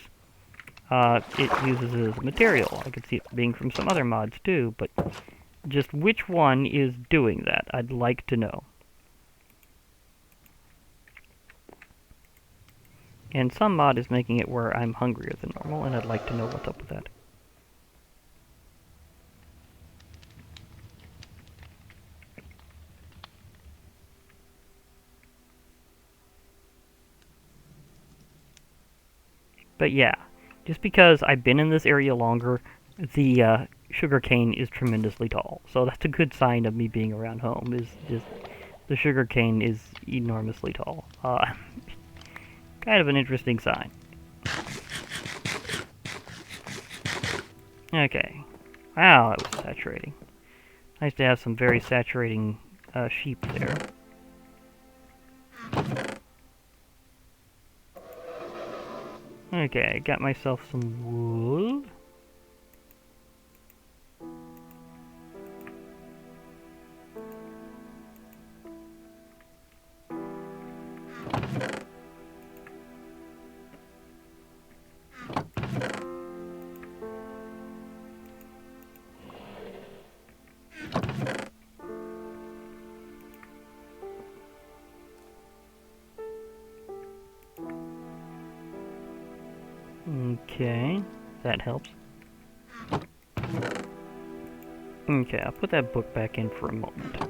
it uses it as a material. I could see it being from some other mods, too, but just which one is doing that? I'd like to know. And some mod is making it where I'm hungrier than normal, and I'd like to know what's up with that. But yeah, just because I've been in this area longer, the sugarcane is tremendously tall. So that's a good sign of me being around home, is just the sugarcane is enormously tall. Kind of an interesting sign. Okay. Wow, that was saturating. Nice to have some very saturating sheep there. Okay, got myself some wool. Okay, that helps. Okay, I'll put that book back in for a moment.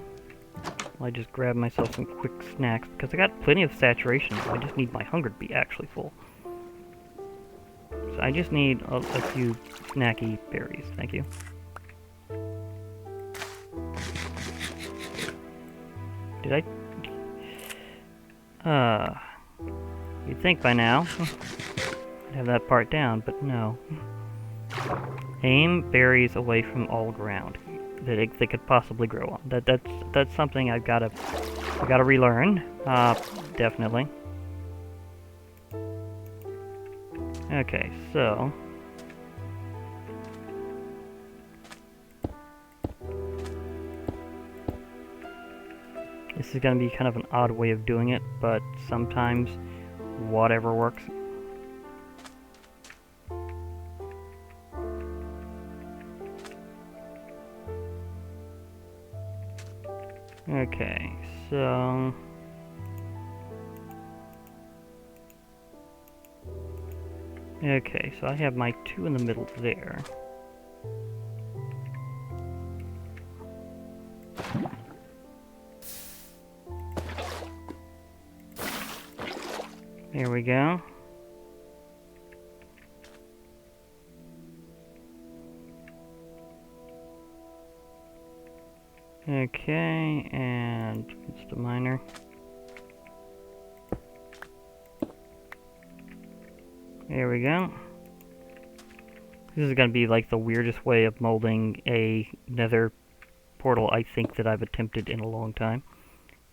I just grab myself some quick snacks, because I got plenty of saturation, so I just need my hunger to be actually full. So I just need a few snacky berries, thank you. Did I... You'd think by now I'd have that part down, but no. Aim berries away from all ground that they could possibly grow on. That's something I gotta relearn. Definitely. Okay, so this is gonna be kind of an odd way of doing it, but sometimes whatever works. Okay, so I have my two in the middle there. There we go. Okay, and it's the miner. There we go. This is going to be like the weirdest way of molding a nether portal I think that I've attempted in a long time.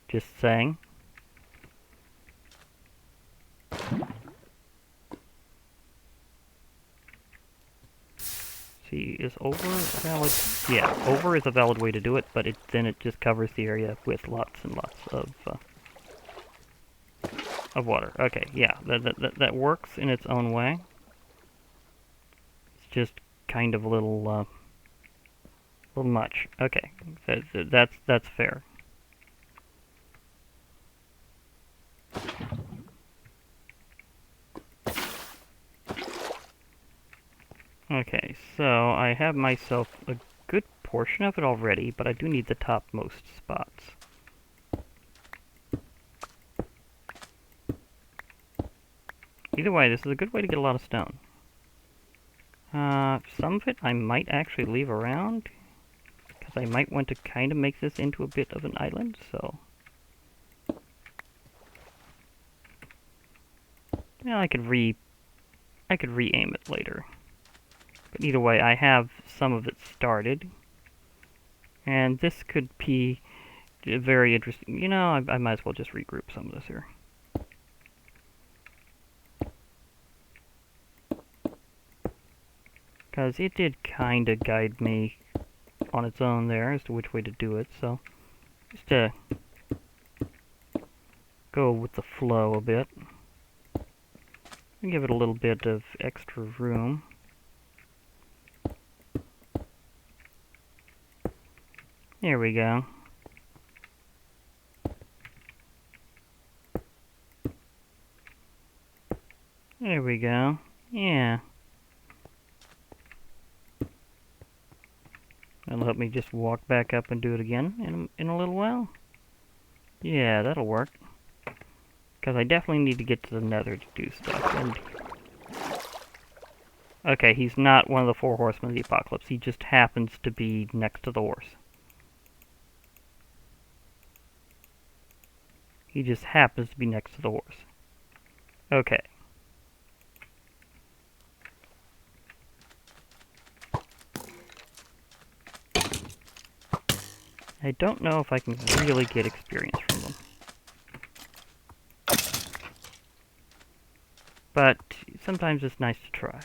Just saying. See, is over valid? Yeah, over is a valid way to do it, but then it just covers the area with lots and lots of water. Okay, yeah, that works in its own way. It's just kind of a little much. Okay, that's fair. Okay, so I have myself a good portion of it already, but I do need the topmost spots. Either way, this is a good way to get a lot of stone. Some of it I might actually leave around, because I might want to kind of make this into a bit of an island, so... Yeah, I could re-aim it later. But either way, I have some of it started. And this could be very interesting. You know, I might as well just regroup some of this here. Because it did kind of guide me on its own there as to which way to do it, so just to go with the flow a bit. And give it a little bit of extra room. There we go. There we go. Yeah. That'll help me just walk back up and do it again in a little while. Yeah, that'll work. Because I definitely need to get to the Nether to do stuff. And okay, he's not one of the 4 horsemen of the apocalypse. He just happens to be next to the horse. He just happens to be next to the horse. Okay. I don't know if I can really get experience from them. But sometimes it's nice to try.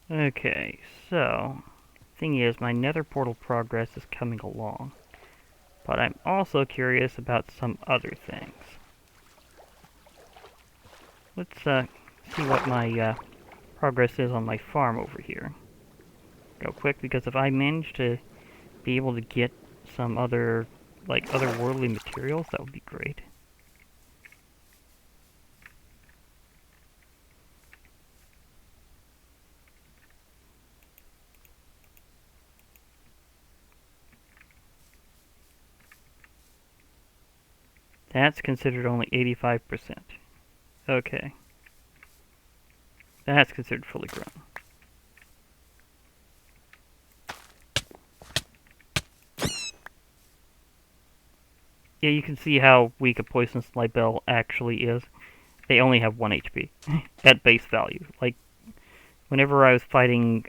Okay, so, thing is, my nether portal progress is coming along. But I'm also curious about some other things. Let's see what my progress is on my farm over here. Real quick, because if I manage to be able to get some other, like, otherworldly materials, that would be great. That's considered only 85%. Okay. That's considered fully grown. Yeah, you can see how weak a poisonous libel actually is. They only have 1 HP at base value. Like, whenever I was fighting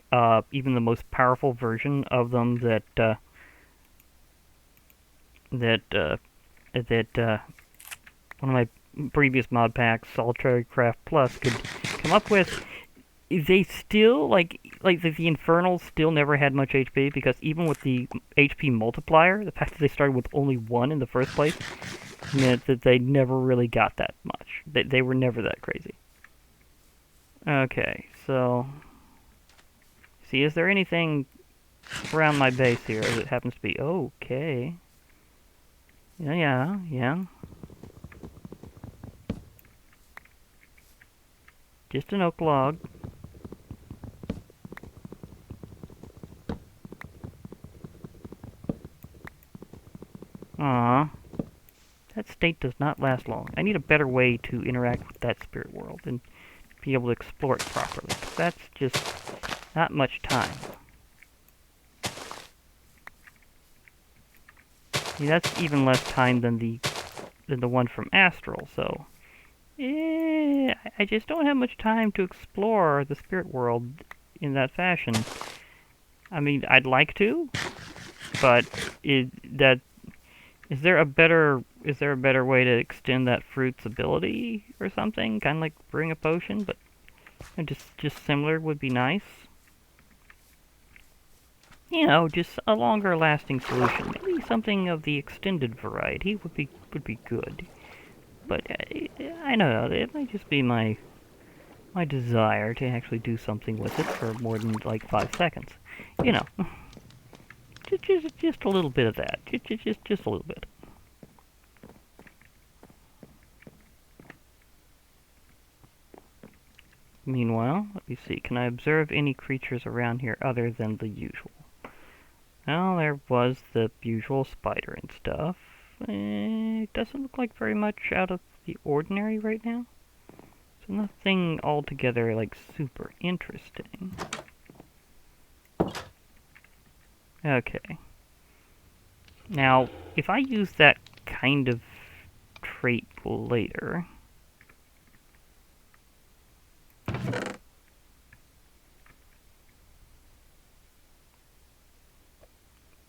even the most powerful version of them that one of my previous mod packs, Solitary Craft Plus, could come up with, they still, like the Infernals still never had much HP, because even with the HP multiplier, the fact that they started with only 1 in the first place, meant that they never really got that much. They were never that crazy. Okay, so... See, is there anything around my base here that happens to be... Okay. Yeah. Just an oak log. Aww. That state does not last long. I need a better way to interact with that spirit world and be able to explore it properly. That's just not much time. See, that's even less time than the one from Astral, so... I just don't have much time to explore the spirit world in that fashion. I mean, I'd like to, but is there a better way to extend that fruit's ability or something? Kind of like brewing a potion, but just similar would be nice. You know, just a longer lasting solution. Maybe something of the extended variety would be good. But I don't know, it might just be my desire to actually do something with it for more than like 5 seconds. You know, just a little bit of that. Just a little bit. Meanwhile, let me see, can I observe any creatures around here other than the usual? Well, there was the usual spider and stuff. It doesn't look like very much out of the ordinary right now. So nothing altogether, like, super interesting. Okay. Now, if I use that kind of trait later,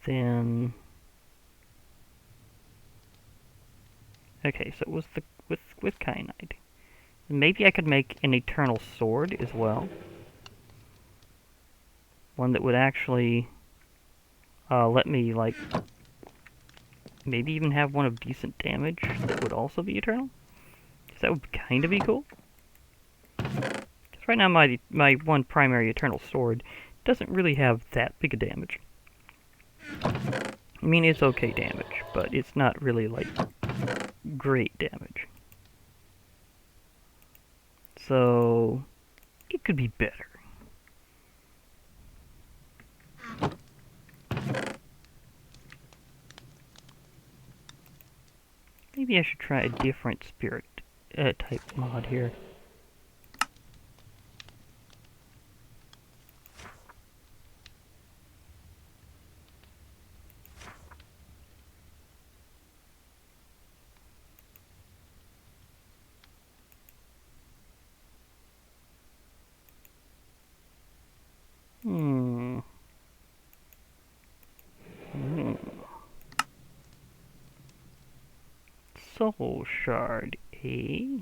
then... Okay, so it was the with kyanite. Maybe I could make an eternal sword as well. One that would actually let me, like, maybe even have one of decent damage that would also be eternal. Because that would kind of be cool. Because right now my one primary eternal sword doesn't really have that big a damage. I mean, it's okay damage, but it's not really, like, great damage. So, it could be better. Maybe I should try a different spirit type mod here. Soul shard, eh?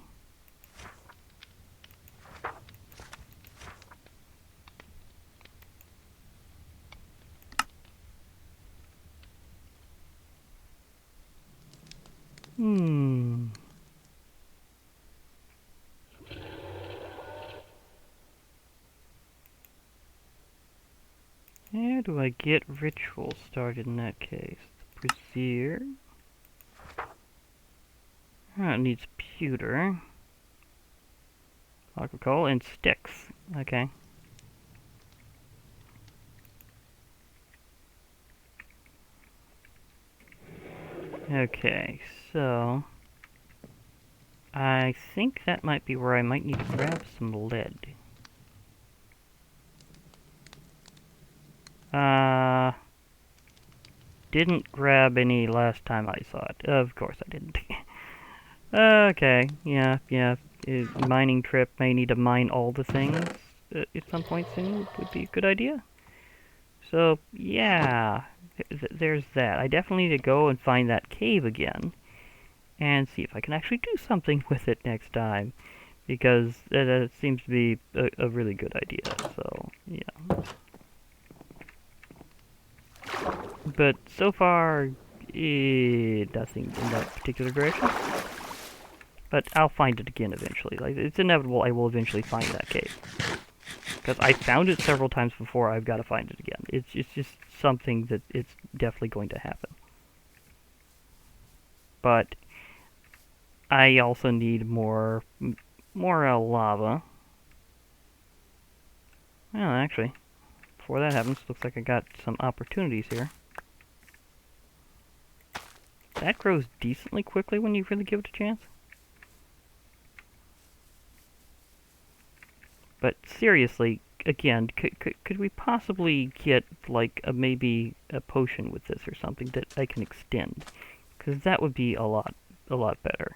How do I get ritual started in that case? Brazier. Oh, it needs pewter. Alcohol and sticks. Okay. Okay, so... I think that might be where I might need to grab some lead. Didn't grab any last time I saw it. Of course I didn't. Okay, yeah. Mining trip, may need to mine all the things at some point soon would be a good idea. So, yeah, there's that. I definitely need to go and find that cave again and see if I can actually do something with it next time, because that seems to be a really good idea, so, yeah. But so far, nothing in that particular direction. But I'll find it again eventually. Like, it's inevitable I will eventually find that cave. Because I found it several times before, I've got to find it again. It's just something that it's definitely going to happen. But I also need more lava. Well, actually, before that happens, looks like I got some opportunities here. That grows decently quickly when you really give it a chance. But seriously, again, could we possibly get, like, maybe a potion with this or something that I can extend? Because that would be a lot better.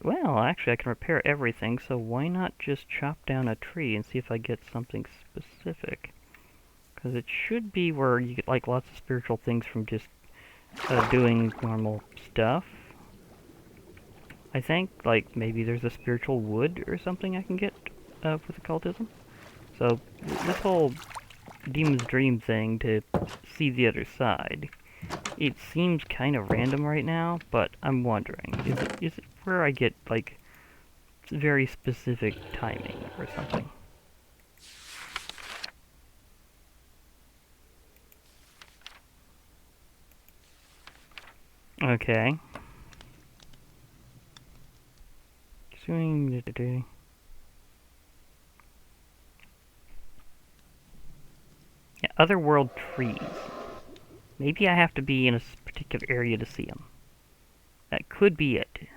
Well, actually, I can repair everything, so why not just chop down a tree and see if I get something specific? Because it should be where you get, like, lots of spiritual things from just doing normal stuff. I think, like, maybe there's a spiritual wood or something I can get with occultism. So, this whole Demon's Dream thing to see the other side, it seems kind of random right now, but I'm wondering, is it where I get, like, very specific timing or something? Okay. Yeah, otherworld trees. Maybe I have to be in a particular area to see them. That could be it.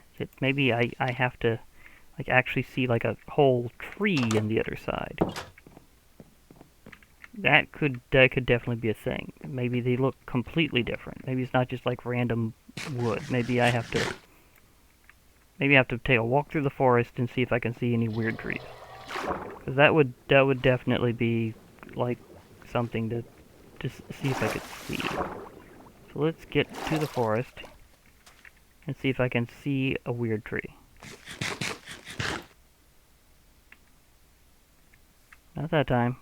Maybe I have to like actually see like a whole tree on the other side. That could definitely be a thing. Maybe they look completely different. Maybe it's not just like random wood. Maybe I have to take a walk through the forest and see if I can see any weird trees. Because that would definitely be like something to see if I could see. So let's get to the forest and see if I can see a weird tree. Not that time.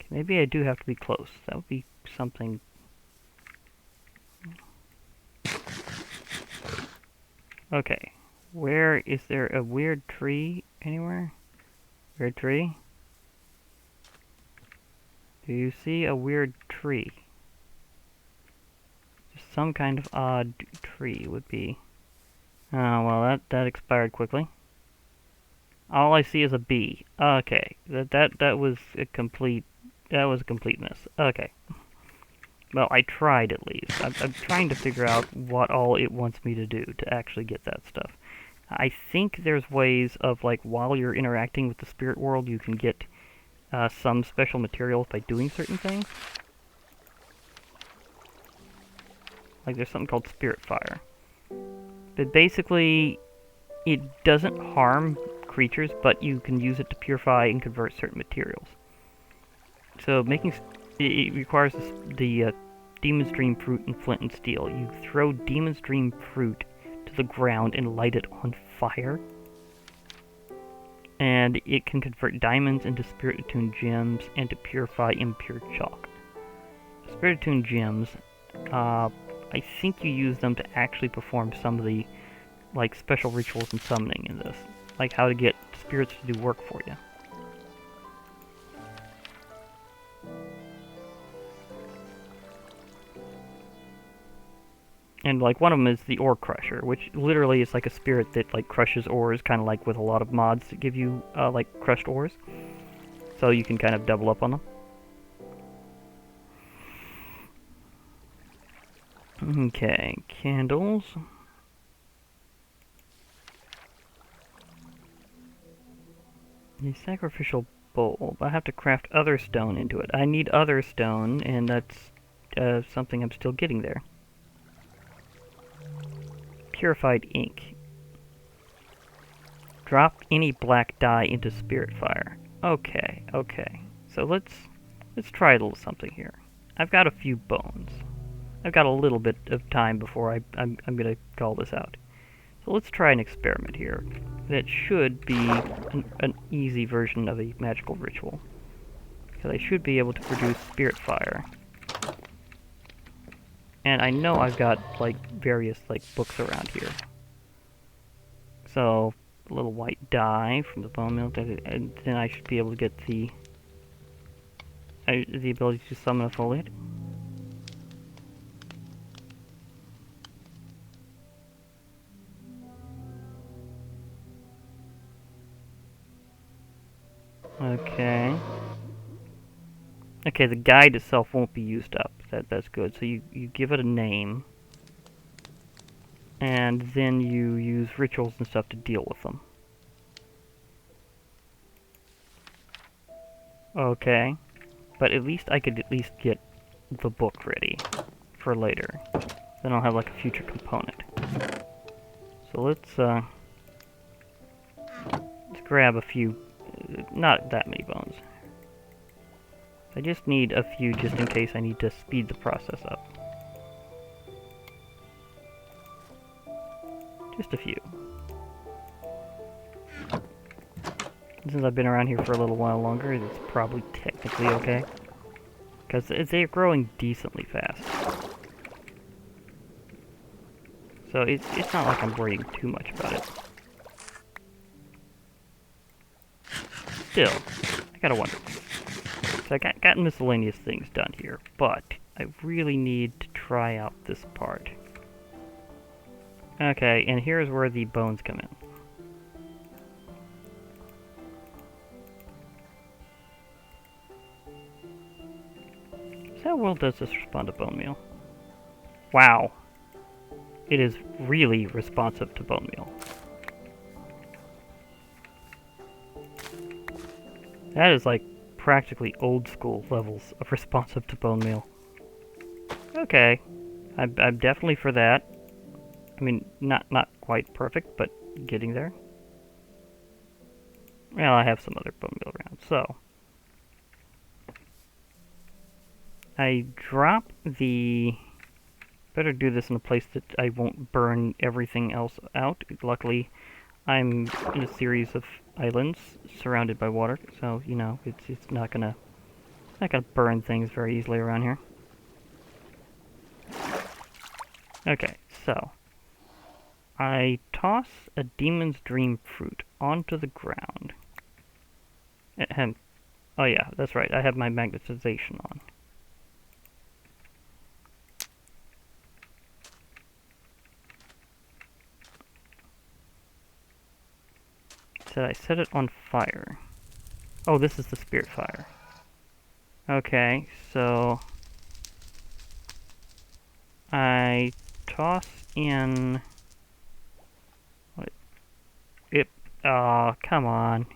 Okay, maybe I do have to be close. That would be something. Okay. Where is there a weird tree anywhere? Weird tree? Do you see a weird tree? Just some kind of odd tree would be. Oh, well, that expired quickly. All I see is a bee. Okay, that was a complete miss. Okay. Well, I tried at least. I'm trying to figure out what all it wants me to do to actually get that stuff. I think there's ways of, like, while you're interacting with the spirit world, you can get some special materials by doing certain things. Like, there's something called spirit fire. But basically, it doesn't harm creatures, but you can use it to purify and convert certain materials. So it requires the Demon's Dream fruit and flint and steel. You throw Demon's Dream fruit to the ground and light it on fire. And it can convert diamonds into Spirit Attuned gems and to purify impure chalk. Spirit Attuned gems, I think you use them to actually perform some of the like special rituals and summoning in this. Like how to get spirits to do work for you. And like one of them is the ore crusher, which literally is like a spirit that like crushes ores, kind of like with a lot of mods that give you like crushed ores. So you can kind of double up on them. Okay, candles. The sacrificial bowl. I have to craft other stone into it. I need other stone, and that's something I'm still getting there. Purified Ink. Drop any black dye into spirit fire. Okay, okay. So let's try a little something here. I've got a few bones. I've got a little bit of time before I'm gonna call this out. So let's try an experiment here. That should be an easy version of a magical ritual. Because I should be able to produce spirit fire. And I know I've got, like, various, like, books around here. So, a little white dye from the bone mill, and then I should be able to get the ability to summon a foliate. Okay. Okay, the guide itself won't be used up. That's good. So you give it a name, and then you use rituals and stuff to deal with them. Okay, but at least I could at least get the book ready for later. Then I'll have like a future component. So let's grab a few, not that many bones. I just need a few just in case I need to speed the process up. Just a few. Since I've been around here for a little while longer, it's probably technically okay. Because they're growing decently fast. So it's not like I'm worrying too much about it. Still, I gotta wonder. So I got miscellaneous things done here, but I really need to try out this part. Okay, and here's where the bones come in. So how well does this respond to bone meal? Wow. It is really responsive to bone meal. That is like practically old school levels of responsive to bone meal. Okay. I'm definitely for that. I mean, not quite perfect, but getting there. Well, I have some other bone meal around, so I drop the... Better do this in a place that I won't burn everything else out. Luckily, I'm in a series of islands surrounded by water, so you know it's not gonna burn things very easily around here. Okay, so I toss a demon's dream fruit onto the ground. Ahem. Oh yeah, that's right. I have my magnetization on. Said I set it on fire. Oh, this is the spirit fire. Okay, so I toss in... What? Oh, come on.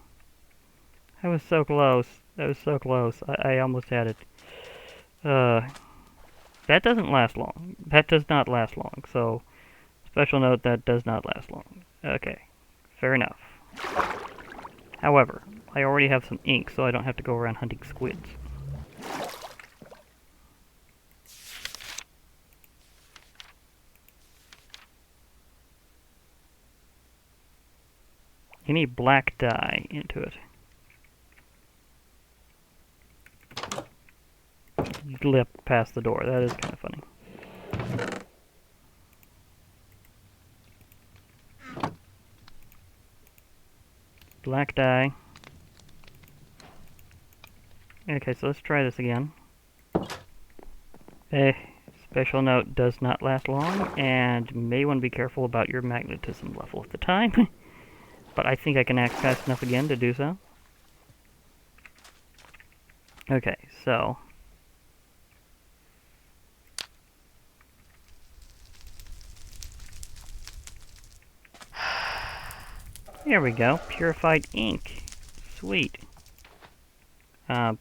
I was so close. That was so close. I almost had it. That doesn't last long. That does not last long. So, special note, that does not last long. Okay, fair enough. However, I already have some ink, so I don't have to go around hunting squids. You need black dye into it. You lip past the door. That is kind of funny. Black dye. Okay, so let's try this again. Special note, does not last long, and may want to be careful about your magnetism level at the time. But I think I can act fast enough again to do so. Okay, so... There we go. Purified ink. Sweet. Also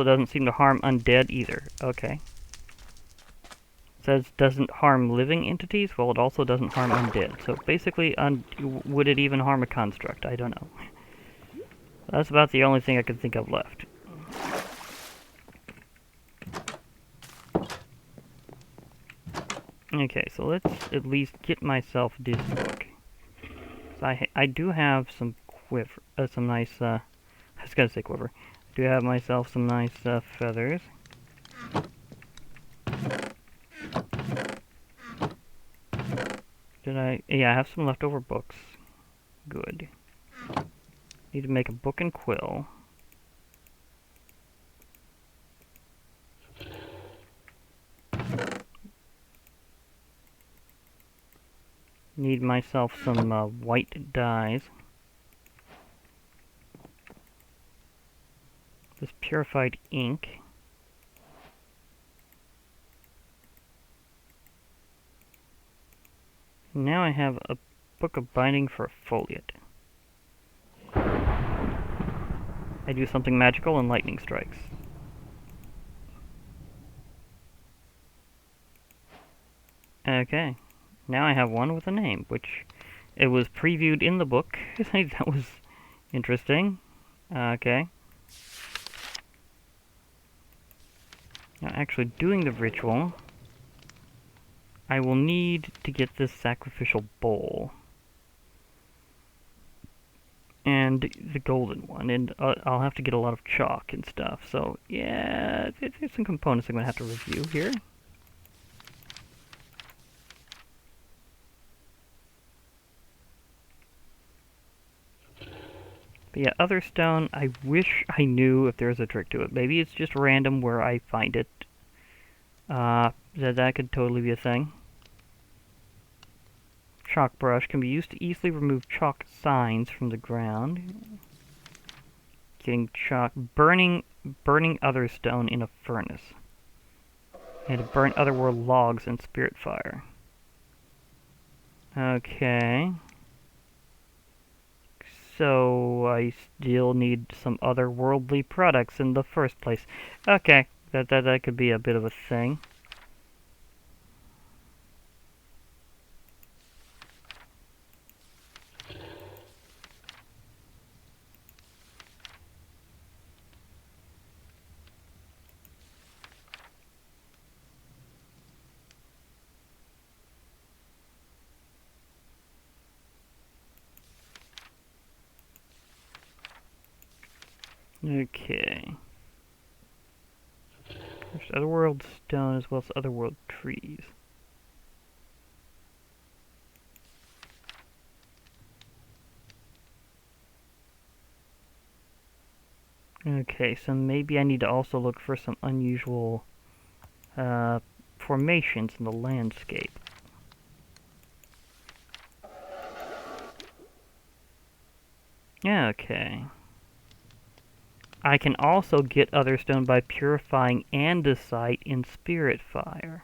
doesn't seem to harm undead either. Okay. Says doesn't harm living entities. Well, it also doesn't harm undead. So basically, would it even harm a construct? I don't know. That's about the only thing I can think of left. Okay, so let's at least get myself this book. So I do have some some nice, I was gonna say quiver. I do have myself some nice feathers. Yeah, I have some leftover books. Good. Need to make a book and quill. Need myself some white dyes. This purified ink. Now I have a book of binding for a foliate. I do something magical and lightning strikes. Okay. Now I have one with a name, which it was previewed in the book. That was interesting. Okay. Now actually doing the ritual, I will need to get this sacrificial bowl. And the golden one, and I'll have to get a lot of chalk and stuff, so yeah, there's some components I'm going to have to review here. But yeah, other stone, I wish I knew if there's a trick to it. Maybe it's just random where I find it. That could totally be a thing. Chalk brush can be used to easily remove chalk signs from the ground. Getting chalk, burning other stone in a furnace. And to burn otherworld logs in spirit fire. Okay. So I still need some otherworldly products in the first place. Okay, that could be a bit of a thing. Okay. There's otherworld stone as well as otherworld trees. Okay, so maybe I need to also look for some unusual formations in the landscape. Okay. I can also get other stone by purifying andesite in spirit fire.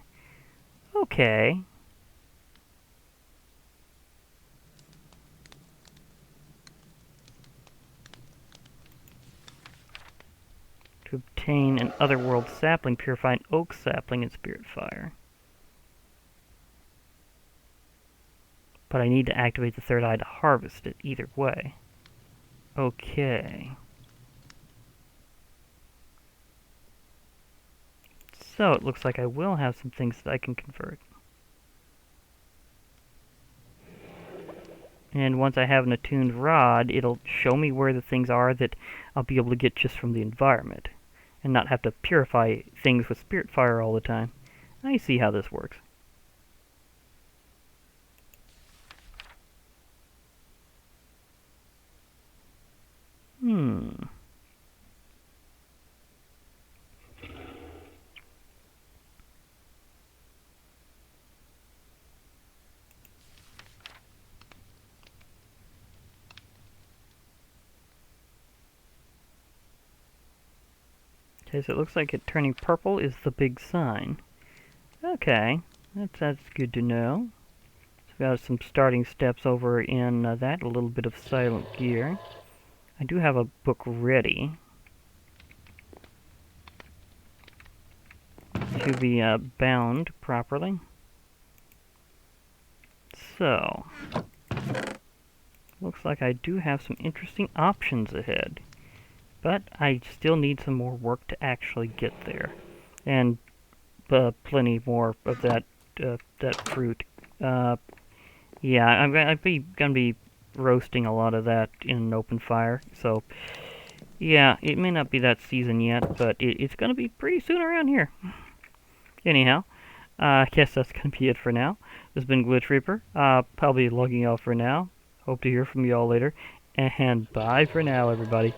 Okay. To obtain an otherworld sapling, purify an oak sapling in spirit fire. But I need to activate the third eye to harvest it either way. Okay. So it looks like I will have some things that I can convert. And once I have an attuned rod, it'll show me where the things are that I'll be able to get just from the environment, and not have to purify things with spirit fire all the time. I see how this works. Okay, so it looks like it turning purple is the big sign. Okay, that's good to know. So we got some starting steps over in that, a little bit of silent gear. I do have a book ready to be bound properly. So, looks like I do have some interesting options ahead. But I still need some more work to actually get there. And plenty more of that fruit. Yeah, I'm gonna be roasting a lot of that in an open fire. So, yeah, it may not be that season yet, but it's gonna be pretty soon around here. Anyhow, I guess that's gonna be it for now. This has been Glitch Reaper. Probably logging off for now. Hope to hear from you all later. And bye for now, everybody.